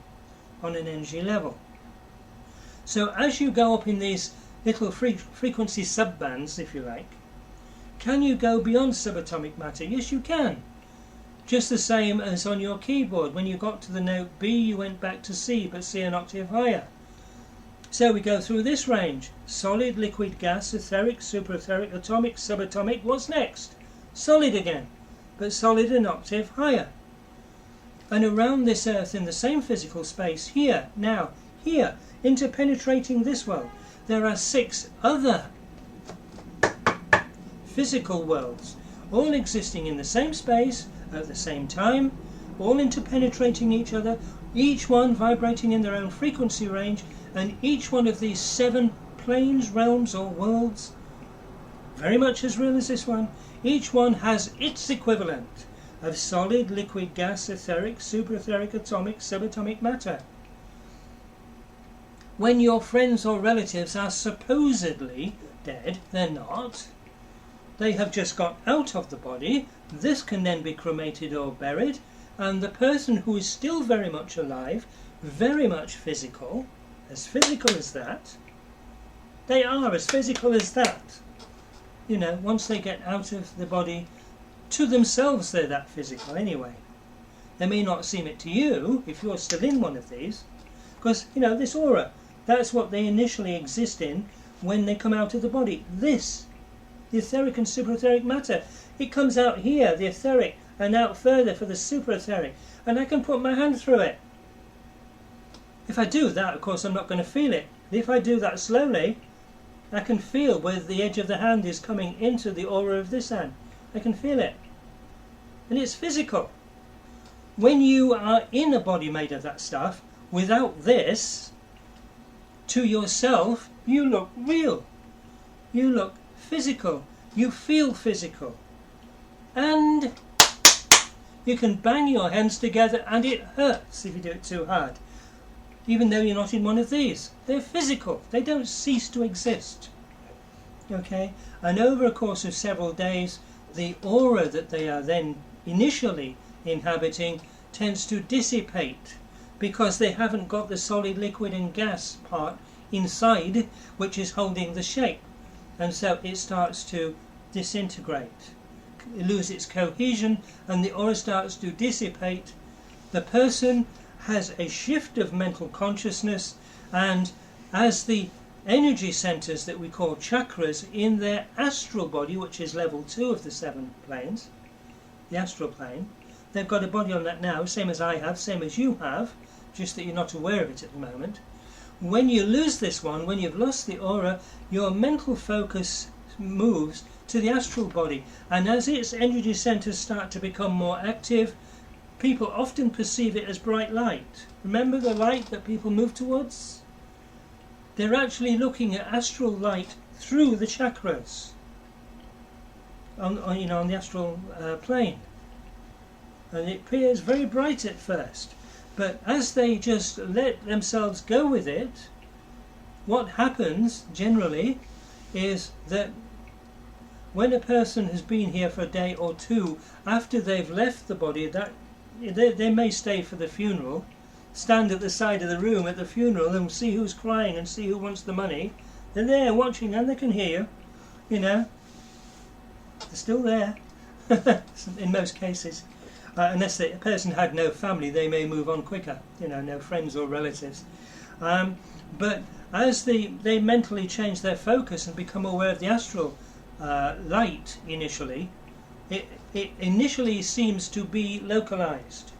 on an energy level. So as you go up in these little frequency subbands, if you like, can you go beyond subatomic matter? Yes, you can. Just the same as on your keyboard. When you got to the note B, you went back to C, but C an octave higher. So we go through this range: solid, liquid, gas, etheric, superetheric, atomic, subatomic. What's next? Solid again, but solid an octave higher. And around this earth, in the same physical space, here, now, here, interpenetrating this world, there are 6 other physical worlds, all existing in the same space at the same time, all interpenetrating each other, each one vibrating in their own frequency range, and each one of these 7 planes, realms or worlds, very much as real as this one, each one has its equivalent of solid, liquid, gas, etheric, superetheric, atomic, subatomic matter. When your friends or relatives are supposedly dead, they're not. They have just got out of the body. This can then be cremated or buried, and the person who is still very much alive, very much physical as that, they are as physical as that. You know, once they get out of the body, to themselves they're that physical anyway. They may not seem it to you if you're still in one of these, because, you know, this aura, that's what they initially exist in when they come out of the body. This, the etheric and superetheric matter, it comes out here, the etheric, and out further for the superetheric, and I can put my hand through it. If I do that, of course, I'm not going to feel it. If I do that slowly, I can feel where the edge of the hand is coming into the aura of this hand. I can feel it. And it's physical. When you are in a body made of that stuff, without this, to yourself, you look real. You look physical. You feel physical. And You can bang your hands together and it hurts if you do it too hard, even though you're not in one of these. They're physical. They don't cease to exist. Okay? And over a course of several days, the aura that they are then initially inhabiting tends to dissipate because they haven't got the solid, liquid and gas part inside which is holding the shape. And so it starts to disintegrate. It loses its cohesion and the aura starts to dissipate. The person has a shift of mental consciousness, and as the energy centers that we call chakras in their astral body, which is level 2 of the 7 planes, the astral plane, they've got a body on that now, same as I have, same as you have, just that you're not aware of it at the moment. When you lose this one, when you've lost the aura, your mental focus moves to the astral body, and as its energy centers start to become more active, people often perceive it as bright light. Remember the light that people move towards? They're actually looking at astral light through the chakras on the astral plane, and it appears very bright at first, but as they just let themselves go with it, what happens generally is that when a person has been here for a day or two, after they've left the body, that they may stay for the funeral, stand at the side of the room at the funeral and see who's crying and see who wants the money. They're there watching and they can hear you, they're still there in most cases. Unless the person had no family, they may move on quicker, no friends or relatives. But as they mentally change their focus and become aware of the astral light initially, it initially seems to be localized.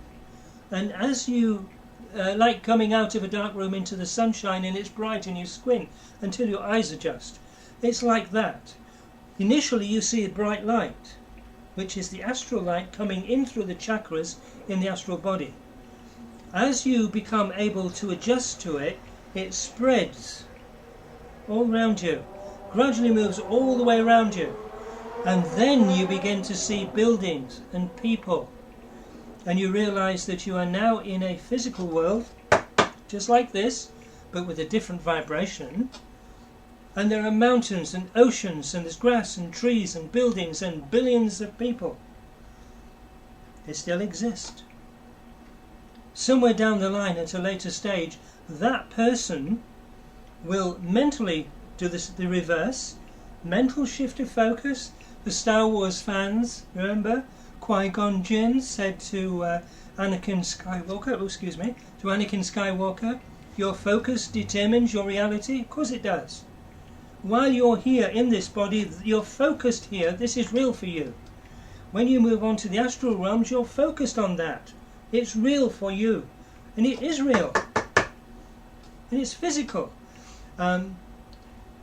And as you, like coming out of a dark room into the sunshine and it's bright and you squint until your eyes adjust, it's like that. Initially you see a bright light, which is the astral light coming in through the chakras in the astral body. As you become able to adjust to it, it spreads all around you, gradually moves all the way around you, and then you begin to see buildings and people, and you realize that you are now in a physical world just like this, but with a different vibration. And there are mountains and oceans, and there's grass and trees and buildings and billions of people. They still exist. Somewhere down the line at a later stage, that person will mentally do the reverse, mental shift of focus. The Star Wars fans, remember, Qui-Gon Jinn said to Anakin Skywalker, your focus determines your reality. Of course it does. While you're here in this body, you're focused here, this is real for you. When you move on to the astral realms, you're focused on that. It's real for you. And it is real. And it's physical. I'm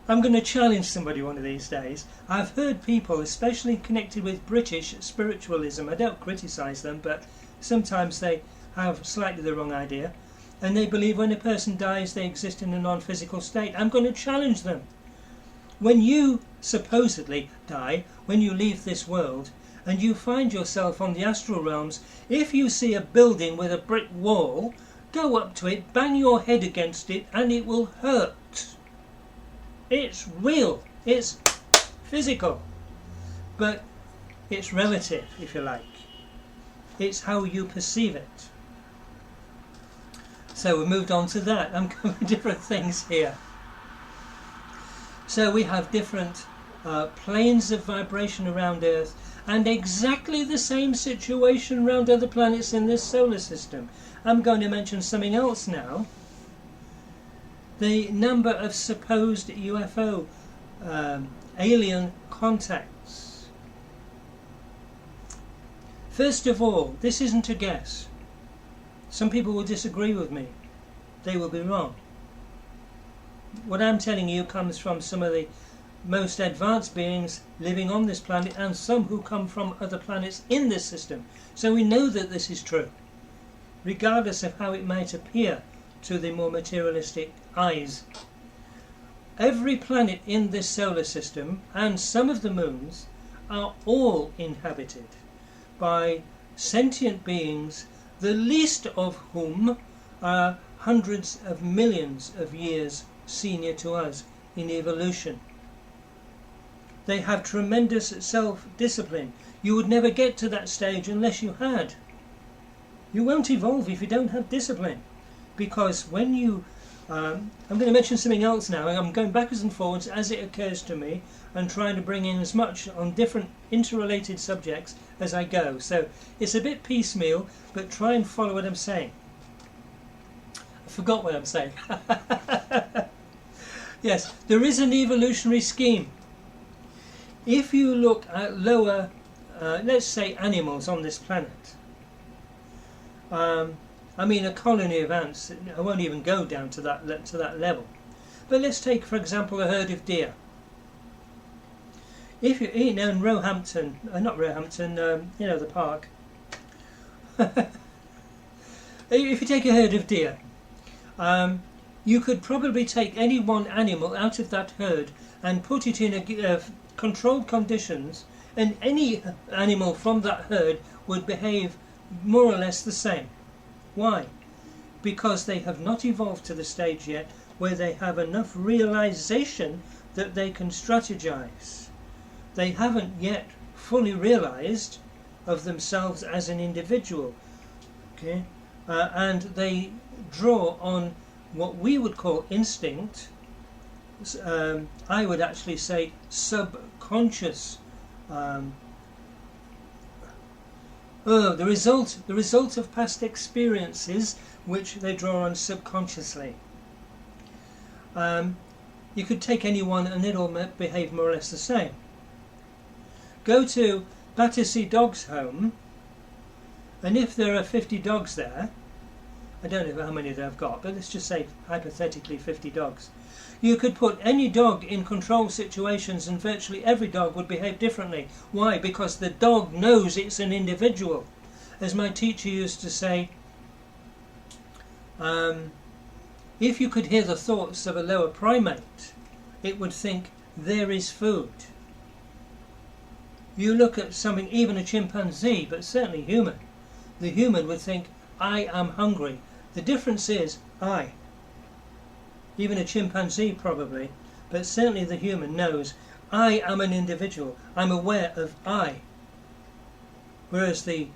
going to challenge somebody one of these days. I've heard people, especially connected with British spiritualism, I don't criticise them, but sometimes they have slightly the wrong idea, and they believe when a person dies they exist in a non-physical state. I'm going to challenge them. When you supposedly die, when you leave this world, and you find yourself on the astral realms, if you see a building with a brick wall, go up to it, bang your head against it, and it will hurt. It's real, it's physical, but it's relative, if you like. It's how you perceive it. So we moved on to that. I'm going different things here. So we have different planes of vibration around Earth, and exactly the same situation around other planets in this solar system. I'm going to mention something else now. The number of supposed UFO alien contacts. First of all, this isn't a guess. Some people will disagree with me. They will be wrong. What I'm telling you comes from some of the most advanced beings living on this planet, and some who come from other planets in this system. So we know that this is true, regardless of how it might appear to the more materialistic eyes. Every planet in this solar system, and some of the moons, are all inhabited by sentient beings, the least of whom are hundreds of millions of years senior to us in evolution. They have tremendous self-discipline. You would never get to that stage unless you had. You won't evolve if you don't have discipline. Because when you... I'm going to mention something else now. I'm going backwards and forwards as it occurs to me and trying to bring in as much on different interrelated subjects as I go. So it's a bit piecemeal, but try and follow what I'm saying. I forgot what I'm saying. Yes, there is an evolutionary scheme. If you look at lower, let's say animals on this planet, I mean a colony of ants, I won't even go down to that level. But let's take, for example, a herd of deer. If you're in Roehampton, not Roehampton, you know, the park. If you take a herd of deer, you could probably take any one animal out of that herd and put it in a controlled conditions, and any animal from that herd would behave more or less the same. Why? Because they have not evolved to the stage yet where they have enough realization that they can strategize. They haven't yet fully realized of themselves as an individual. Okay? And they draw on what we would call instinct. I would actually say subconscious. The result of past experiences which they draw on subconsciously. You could take anyone and it'll behave more or less the same. Go to Battersea Dogs Home, and if there are 50 dogs there, I don't know how many they've got, but let's just say hypothetically 50 dogs. You could put any dog in control situations and virtually every dog would behave differently. Why? Because the dog knows it's an individual. As my teacher used to say, if you could hear the thoughts of a lower primate, it would think, there is food. You look at something, even a chimpanzee, but certainly human. The human would think, I am hungry. The difference is, I. Even a chimpanzee probably, but certainly the human knows, I am an individual. I'm aware of I. Whereas the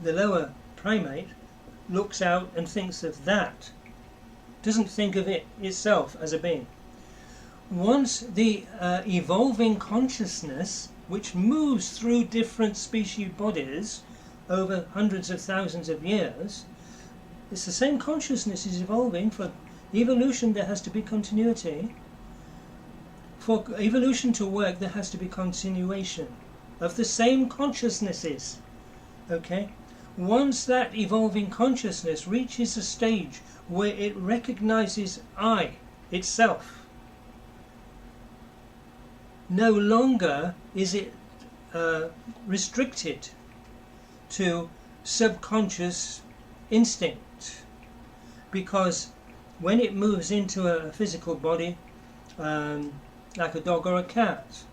lower primate looks out and thinks of that. Doesn't think of it itself as a being. Once the evolving consciousness, which moves through different species bodies over hundreds of thousands of years, it's the same consciousness is evolving. For evolution there has to be continuity. For evolution to work there has to be continuation of the same consciousnesses. Okay? Once that evolving consciousness reaches a stage where it recognizes I, itself, no longer is it restricted to subconscious instinct, because when it moves into a physical body, like a dog or a cat,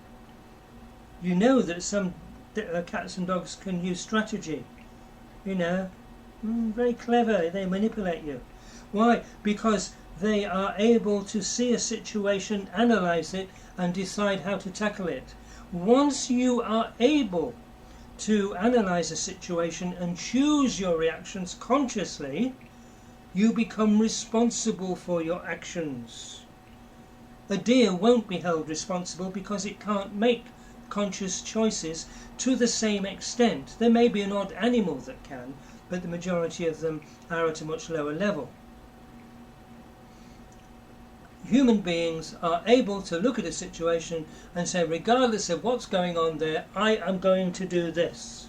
you know that some cats and dogs can use strategy. You know, very clever, they manipulate you. Why? Because they are able to see a situation, analyze it, and decide how to tackle it. Once you are able to analyze a situation and choose your reactions consciously, you become responsible for your actions. A deer won't be held responsible because it can't make conscious choices to the same extent. There may be an odd animal that can, but the majority of them are at a much lower level. Human beings are able to look at a situation and say, regardless of what's going on there, I am going to do this.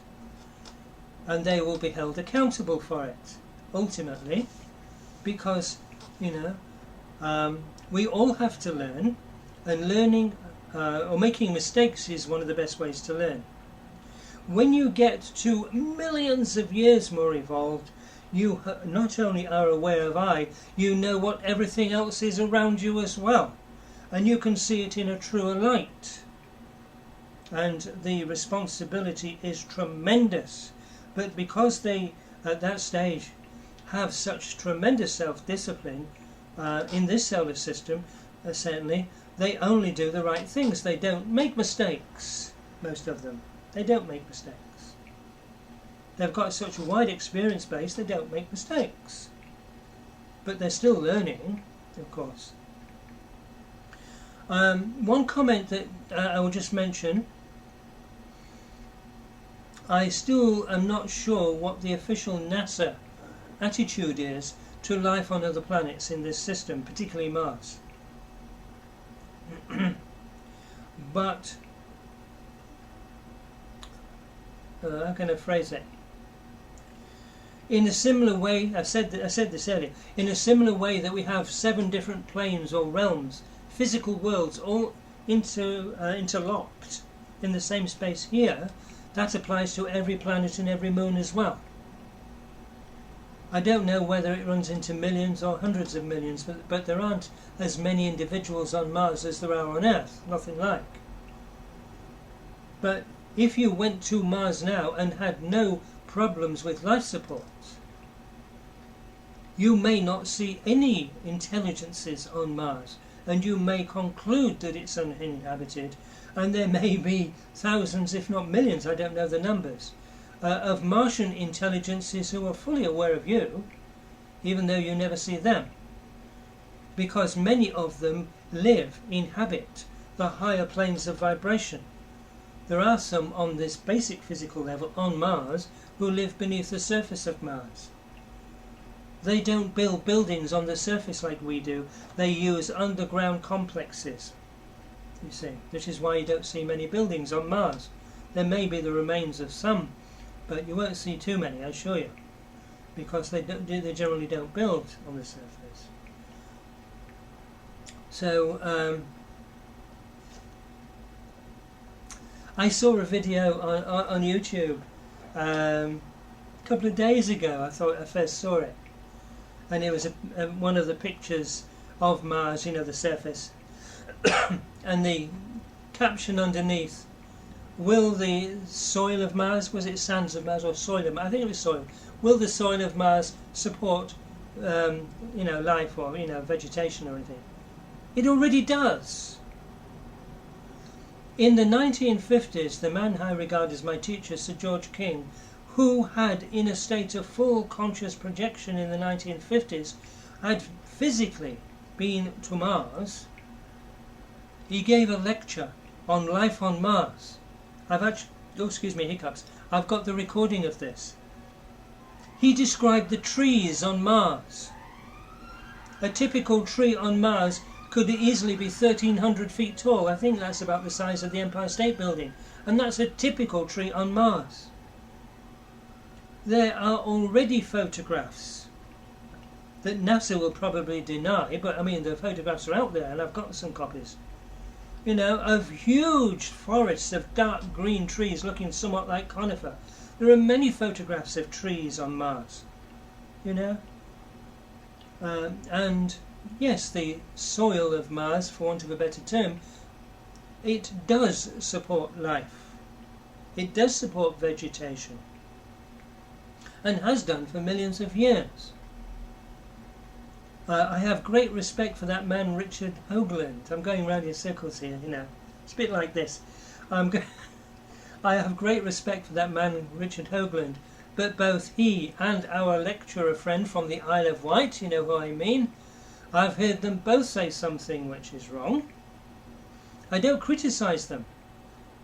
And they will be held accountable for it, ultimately, because, you know, we all have to learn, and learning or making mistakes is one of the best ways to learn. When you get to millions of years more evolved, you not only are aware of I, you know what everything else is around you as well, and you can see it in a truer light. And the responsibility is tremendous. But because they, at that stage, have such tremendous self-discipline in this solar system, certainly, they only do the right things. They don't make mistakes, most of them. They don't make mistakes. They've got such a wide experience base, they don't make mistakes. But they're still learning, of course. One comment that I will just mention, I still am not sure what the official NASA attitude is to life on other planets in this system, particularly Mars. But, how can I phrase it? In a similar way, I said this earlier, in a similar way that we have 7 different planes or realms, physical worlds, all interlocked in the same space here, that applies to every planet and every moon as well. I don't know whether it runs into millions or hundreds of millions, but there aren't as many individuals on Mars as there are on Earth, nothing like. But if you went to Mars now and had no problems with life support, you may not see any intelligences on Mars, and you may conclude that it's uninhabited, and there may be thousands, if not millions, I don't know the numbers, of Martian intelligences who are fully aware of you, even though you never see them, because many of them inhabit the higher planes of vibration. There are some on this basic physical level on Mars who live beneath the surface of Mars. They don't build buildings on the surface like we do. They use underground complexes, you see, which is why you don't see many buildings on Mars. There may be the remains of some, but you won't see too many, I assure you, because they generally don't build on the surface. So, I saw a video on YouTube a couple of days ago. I first saw it, and it was one of the pictures of Mars, you know, the surface, and the caption underneath: will the soil of Mars, was it sands of Mars or soil of Mars? I think it was soil. Will the soil of Mars support life or vegetation or anything? It already does. In the 1950s, the man I regard as my teacher, Sir George King, who had, in a state of full conscious projection in the 1950s, had physically been to Mars, he gave a lecture on life on Mars. I've got the recording of this. He described the trees on Mars. A typical tree on Mars could easily be 1,300 feet tall. I think that's about the size of the Empire State Building. And that's a typical tree on Mars. There are already photographs that NASA will probably deny, but I mean the photographs are out there and I've got some copies. Of huge forests of dark green trees looking somewhat like conifer. There are many photographs of trees on Mars. And yes, the soil of Mars, for want of a better term, it does support life. It does support vegetation, and has done for millions of years. I have great respect for that man, Richard Hoagland. I'm going round in circles here, It's a bit like this. I have great respect for that man, Richard Hoagland, but both he and our lecturer friend from the Isle of Wight, you know who I mean, I've heard them both say something which is wrong. I don't criticise them,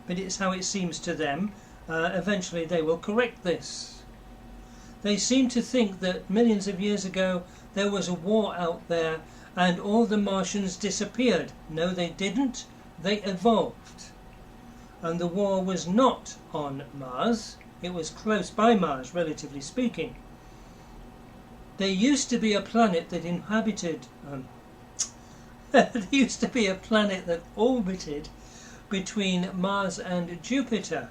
but it's how it seems to them. Eventually they will correct this. They seem to think that millions of years ago there was a war out there and all the Martians disappeared. No, they didn't. They evolved. And the war was not on Mars. It was close by Mars, relatively speaking. There used to be a planet that inhabited... there used to be a planet that orbited between Mars and Jupiter.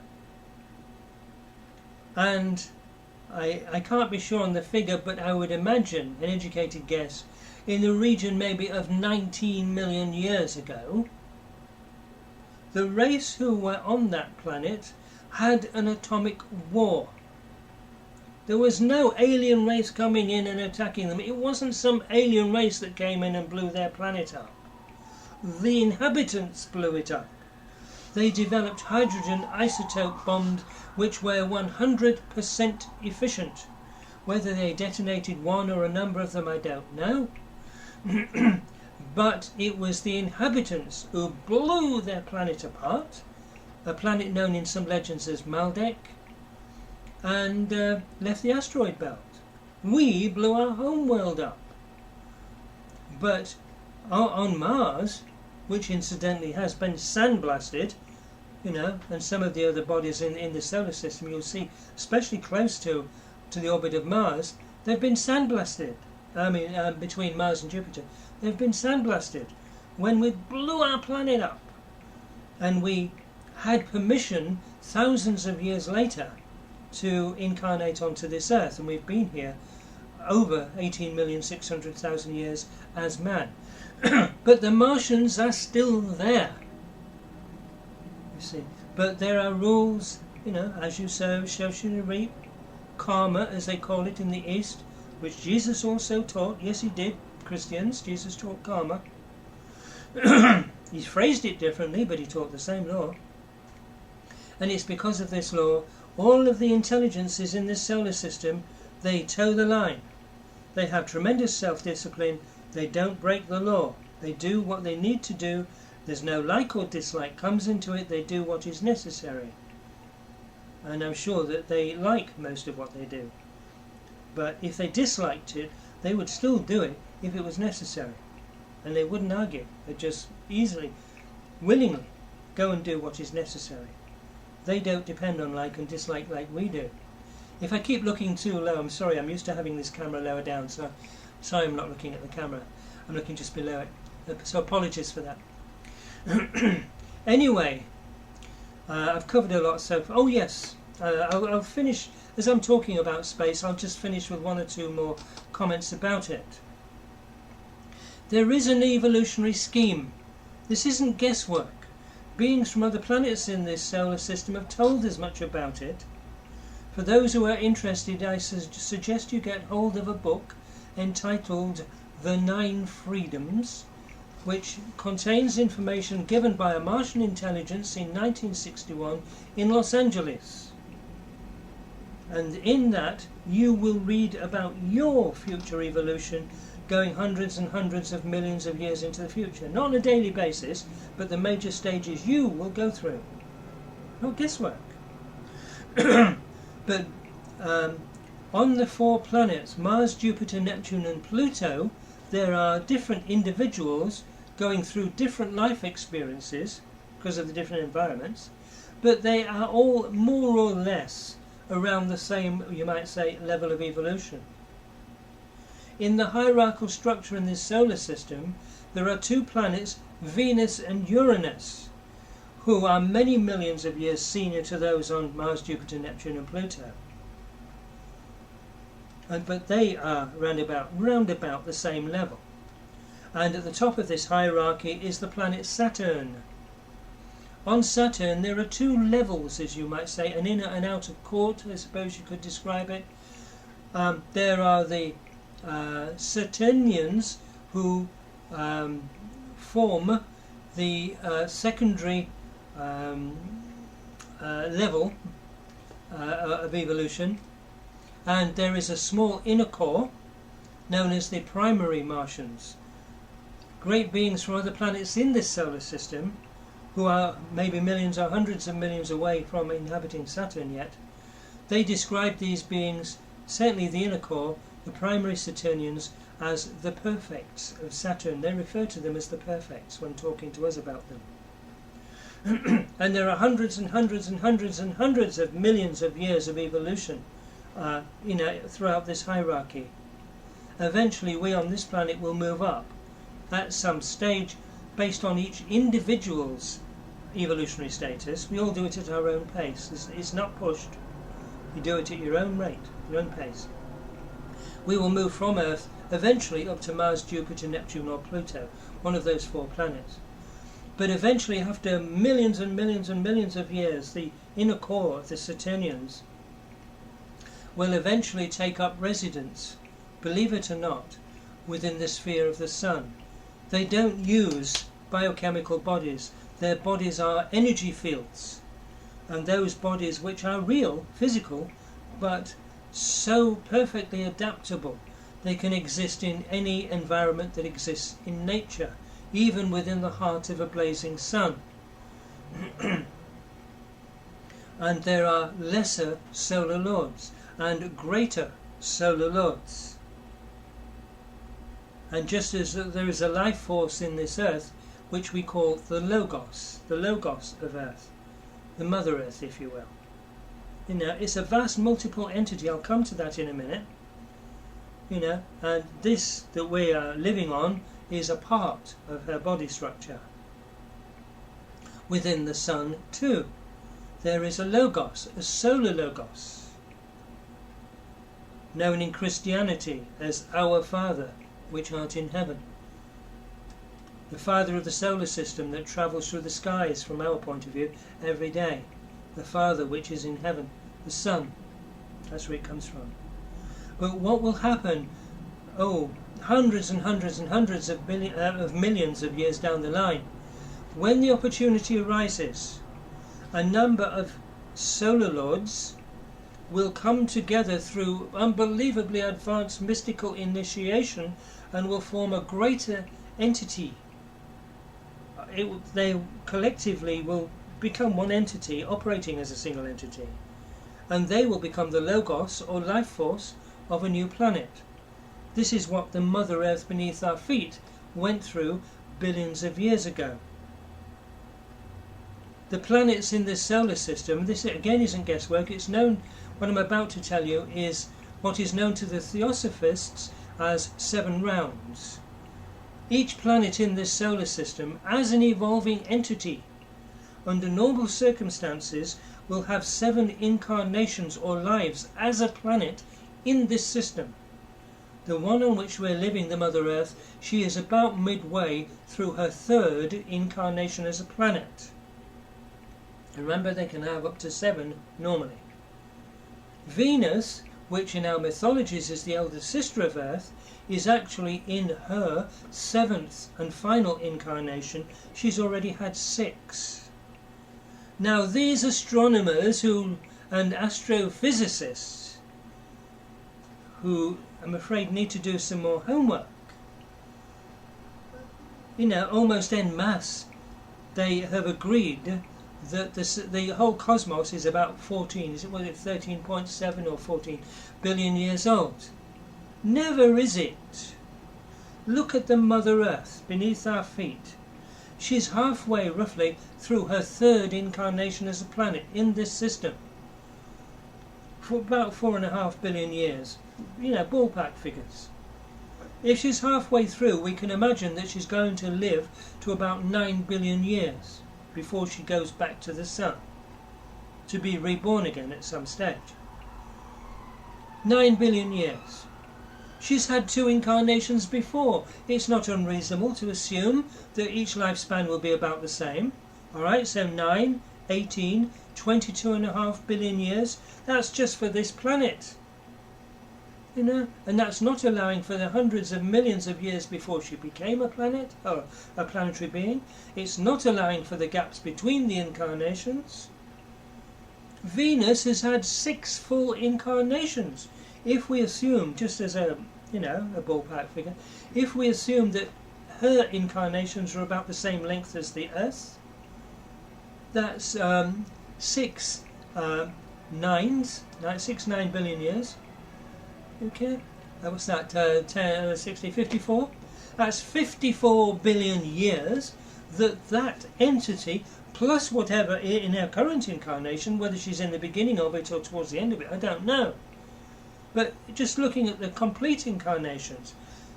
And I can't be sure on the figure, but I would imagine, an educated guess, in the region maybe of 19 million years ago, the race who were on that planet had an atomic war. There was no alien race coming in and attacking them. It wasn't some alien race that came in and blew their planet up. The inhabitants blew it up. They developed hydrogen isotope bombs which were 100% efficient. Whether they detonated one or a number of them, I don't know. But it was the inhabitants who blew their planet apart, a planet known in some legends as Maldek, and left the asteroid belt. We blew our home world up. But on Mars, which incidentally has been sandblasted, you know, and some of the other bodies in the solar system, you'll see, especially close to the orbit of Mars, they've been sandblasted. I mean, between Mars and Jupiter, they've been sandblasted when we blew our planet up. And we had permission thousands of years later to incarnate onto this Earth, and we've been here over 18,600,000 years as man. But the Martians are still there, you see. But there are rules, you know, as you sow, so shall you reap. Karma, as they call it in the East, which Jesus also taught. Yes, he did, Christians. Jesus taught karma. He phrased it differently, but he taught the same law. And it's because of this law, all of the intelligences in this solar system, they toe the line. They have tremendous self-discipline. They don't break the law. They do what they need to do. There's no like or dislike comes into it. They do what is necessary. And I'm sure that they like most of what they do. But if they disliked it, they would still do it if it was necessary. And they wouldn't argue. They'd just easily, willingly go and do what is necessary. They don't depend on like and dislike like we do. If I keep looking too low, I'm sorry, I'm used to having this camera lower down, so sorry I'm not looking at the camera. I'm looking just below it. So apologies for that. Anyway, I've covered a lot so far. Oh yes, I'll finish, as I'm talking about space, I'll just finish with one or two more comments about it. There is an evolutionary scheme. This isn't guesswork. Beings from other planets in this solar system have told us much about it. For those who are interested, I suggest you get hold of a book entitled The 9 Freedoms, which contains information given by a Martian intelligence in 1961 in Los Angeles. And in that you will read about your future evolution going hundreds and hundreds of millions of years into the future. Not on a daily basis, but the major stages you will go through. Not guesswork. But on the 4 planets, Mars, Jupiter, Neptune and Pluto, there are different individuals going through different life experiences because of the different environments, but they are all more or less around the same, you might say, level of evolution. In the hierarchical structure in this solar system, there are 2 planets, Venus and Uranus, who are many millions of years senior to those on Mars, Jupiter, Neptune and Pluto. But they are round about the same level. And at the top of this hierarchy is the planet Saturn. On Saturn there are 2 levels, as you might say, an inner and outer court, I suppose you could describe it. There are the Saturnians, who form the secondary level of evolution, and there is a small inner core known as the primary Martians. Great beings from other planets in this solar system, who are maybe millions or hundreds of millions away from inhabiting Saturn yet, they describe these beings, certainly the inner core, the primary Saturnians, as the perfects of Saturn. They refer to them as the perfects when talking to us about them. And there are hundreds and hundreds and hundreds and hundreds of millions of years of evolution throughout this hierarchy. Eventually we on this planet will move up at some stage based on each individual's evolutionary status. We all do it at our own pace. It's not pushed. You do it at your own rate, your own pace. We will move from Earth eventually up to Mars, Jupiter, Neptune or Pluto, one of those 4 planets. But eventually, after millions and millions and millions of years, the inner core of the Saturnians will eventually take up residence, believe it or not, within the sphere of the sun. They don't use biochemical bodies. Their bodies are energy fields, and those bodies which are real, physical, but so perfectly adaptable, they can exist in any environment that exists in nature, even within the heart of a blazing sun. And there are lesser solar lords and greater solar lords. And just as there is a life force in this earth which we call the logos of earth, the mother earth, if you will. You know, it's a vast multiple entity. I'll come to that in a minute. You know, and this that we are living on is a part of her body structure. Within the sun too, there is a logos, a solar logos, known in Christianity as our Father, which art in heaven. The Father of the solar system that travels through the skies from our point of view every day. The Father which is in heaven, the Son. That's where it comes from. But what will happen, hundreds and hundreds and hundreds of millions of years down the line, when the opportunity arises, a number of solar lords will come together through unbelievably advanced mystical initiation and will form a greater entity. They collectively will become one entity, operating as a single entity, and they will become the logos or life force of a new planet. This is what the Mother Earth beneath our feet went through billions of years ago. The planets in this solar system, this again isn't guesswork, it's known, what I'm about to tell you is what is known to the Theosophists as 7 rounds. Each planet in this solar system, as an evolving entity, under normal circumstances, will have 7 incarnations or lives as a planet in this system. The one on which we're living, the Mother Earth, she is about midway through her 3rd incarnation as a planet. Remember, they can have up to 7 normally. Venus, which in our mythologies is the elder sister of Earth, is actually in her 7th and final incarnation. She's already had 6. Now these astronomers and astrophysicists, who I'm afraid need to do some more homework, you know, almost en masse, they have agreed that the whole cosmos is about 13.7 or 14 billion years old. Never is it. Look at the Mother Earth beneath our feet. She's halfway, roughly, through her 3rd incarnation as a planet in this system. For about 4.5 billion years. You know, ballpark figures. If she's halfway through, we can imagine that she's going to live to about 9 billion years before she goes back to the sun, to be reborn again at some stage. 9 billion years. She's had 2 incarnations before. It's not unreasonable to assume that each lifespan will be about the same. Alright, so 9, 18, 22.5 billion years. That's just for this planet. You know, and that's not allowing for the hundreds of millions of years before she became a planet, or a planetary being. It's not allowing for the gaps between the incarnations. Venus has had 6 full incarnations. If we assume, just as a ballpark figure, if we assume that her incarnations are about the same length as the Earth, that's 6 9 billion years. Okay, what's that? 54? That's 54 billion years that entity, plus whatever in her current incarnation, whether she's in the beginning of it or towards the end of it, I don't know. But just looking at the complete incarnations,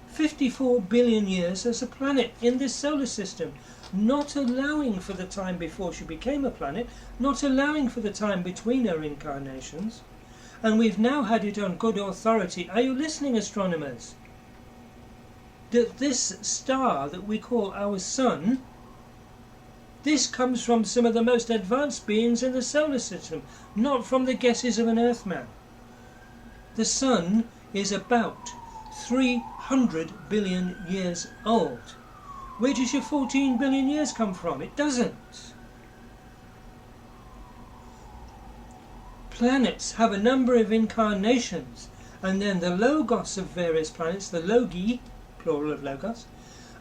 54 billion years as a planet in this solar system, not allowing for the time before she became a planet, not allowing for the time between her incarnations. And we've now had it on good authority, are you listening, astronomers, that this star that we call our Sun, this comes from some of the most advanced beings in the solar system, not from the guesses of an Earthman. The Sun is about 300 billion years old. Where does your 14 billion years come from? It doesn't. Planets have a number of incarnations, and then the logos of various planets, the logi, plural of logos,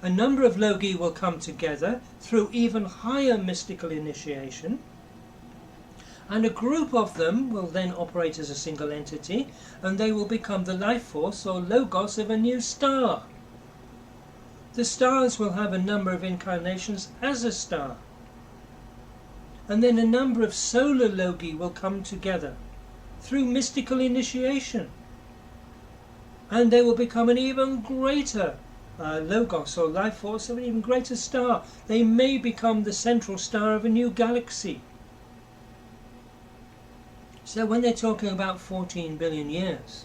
a number of logi will come together through even higher mystical initiation, and a group of them will then operate as a single entity, and they will become the life force or logos of a new star. The stars will have a number of incarnations as a star, and then a number of solar logi will come together through mystical initiation, and they will become an even greater logos or life force of an even greater star. They may become the central star of a new galaxy. So when they're talking about 14 billion years,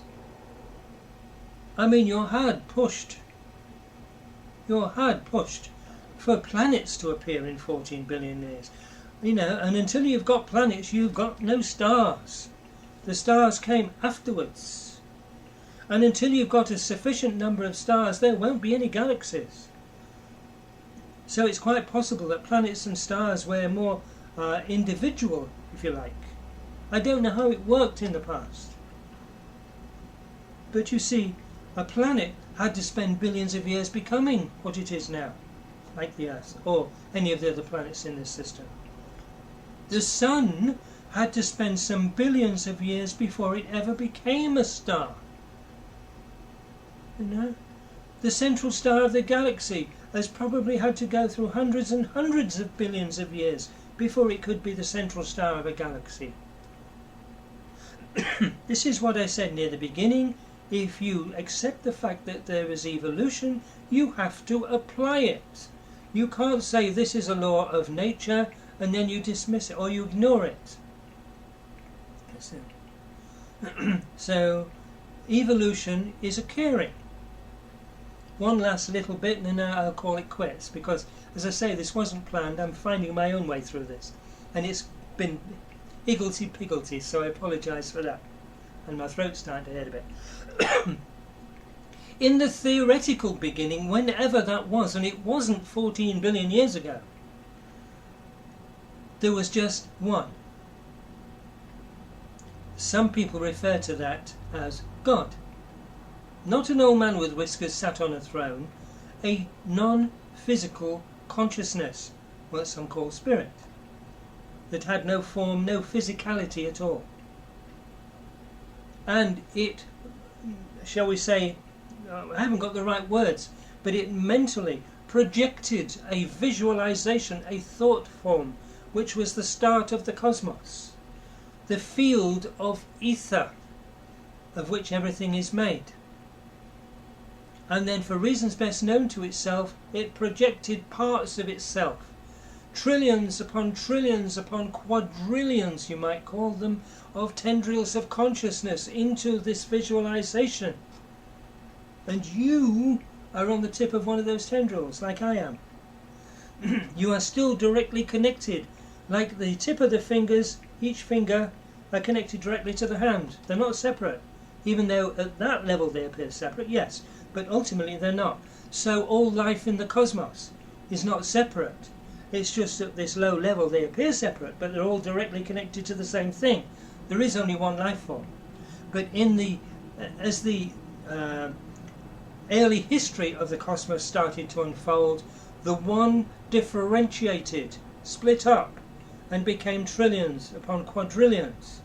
I mean, you're hard pushed for planets to appear in 14 billion years. You know, and until you've got planets, you've got no stars. The stars came afterwards. And until you've got a sufficient number of stars, there won't be any galaxies. So it's quite possible that planets and stars were more individual, if you like. I don't know how it worked in the past. But you see, a planet had to spend billions of years becoming what it is now, like the Earth, or any of the other planets in this system. The Sun had to spend some billions of years before it ever became a star. You know, the central star of the galaxy has probably had to go through hundreds and hundreds of billions of years before it could be the central star of a galaxy. This is what I said near the beginning. If you accept the fact that there is evolution, you have to apply it. You can't say this is a law of nature and then you dismiss it or you ignore it. So evolution is occurring. One last little bit and then I'll call it quits, because as I say, this wasn't planned. I'm finding my own way through this, and it's been higgledy-piggledy, so I apologise for that, and my throat's starting to hurt a bit. In the theoretical beginning, whenever that was, and it wasn't 14 billion years ago, there was just one. Some people refer to that as God. Not an old man with whiskers sat on a throne, a non-physical consciousness, what some call spirit, that had no form, no physicality at all. And it, shall we say, I haven't got the right words, but it mentally projected a visualization, a thought form, which was the start of the cosmos, the field of ether, of which everything is made. And then, for reasons best known to itself, it projected parts of itself, trillions upon quadrillions, you might call them, of tendrils of consciousness into this visualization. And you are on the tip of one of those tendrils, like I am. You are still directly connected, like the tip of the fingers, each finger are connected directly to the hand. They're not separate, even though at that level they appear separate, yes, but ultimately they're not. So all life in the cosmos is not separate. It's just at this low level they appear separate, but they're all directly connected to the same thing. There is only one life form. But in the as the early history of the cosmos started to unfold, the one differentiated, split up, and became trillions upon quadrillions.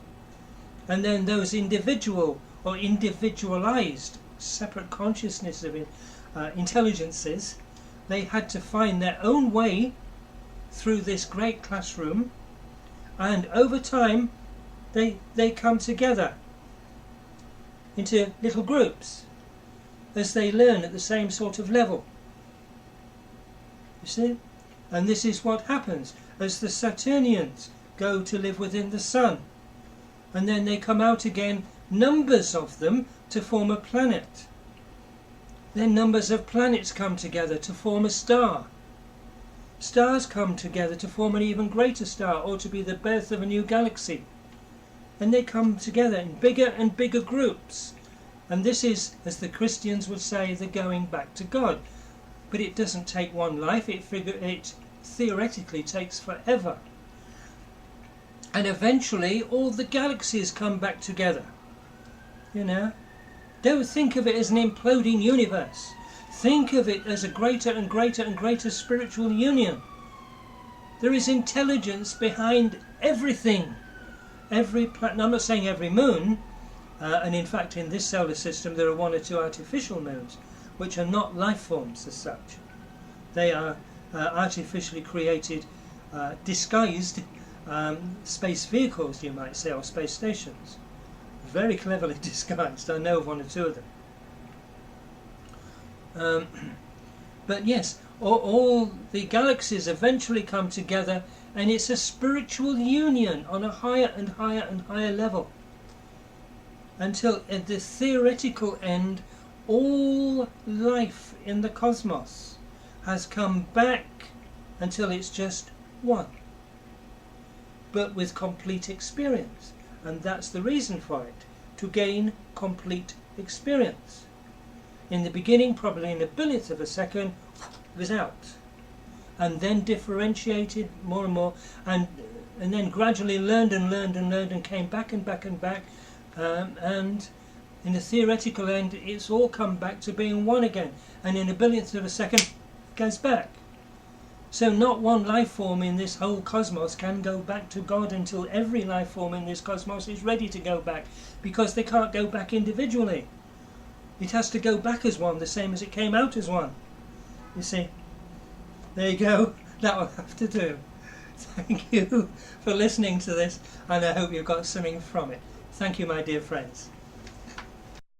And then those individual or individualized separate consciousness of intelligences, they had to find their own way through this great classroom, and over time they come together into little groups as they learn at the same sort of level. You see? And this is what happens as the Saturnians go to live within the Sun, and then they come out again, numbers of them, to form a planet. Then numbers of planets come together to form a star. Stars come together to form an even greater star, or to be the birth of a new galaxy. and they come together in bigger and bigger groups. And this is, as the Christians would say, the going back to God. But it doesn't take one life, it theoretically takes forever. And eventually all the galaxies come back together. You know? Don't think of it as an imploding universe. Think of it as a greater and greater and greater spiritual union. There is intelligence behind everything. Every planet, I'm not saying every moon, and in fact in this solar system there are 1 or 2 artificial moons, which are not life forms as such. They are artificially created, disguised space vehicles, you might say, or space stations. Very cleverly disguised. I know of 1 or 2 of them. But yes, all the galaxies eventually come together, and it's a spiritual union on a higher and higher and higher level, until at the theoretical end all life in the cosmos has come back until it's just one, but with complete experience. And that's the reason for it, to gain complete experience. In the beginning, probably in a billionth of a second, it was out, and then differentiated more and more, and then gradually learned and learned and learned, and came back and back and back, and in the theoretical end it's all come back to being one again, and in a billionth of a second it goes back. So not one life form in this whole cosmos can go back to God until every life form in this cosmos is ready to go back, because they can't go back individually. It has to go back as one, the same as it came out as one. You see? There you go. That will have to do. Thank you for listening to this, and I hope you got something from it. Thank you, my dear friends.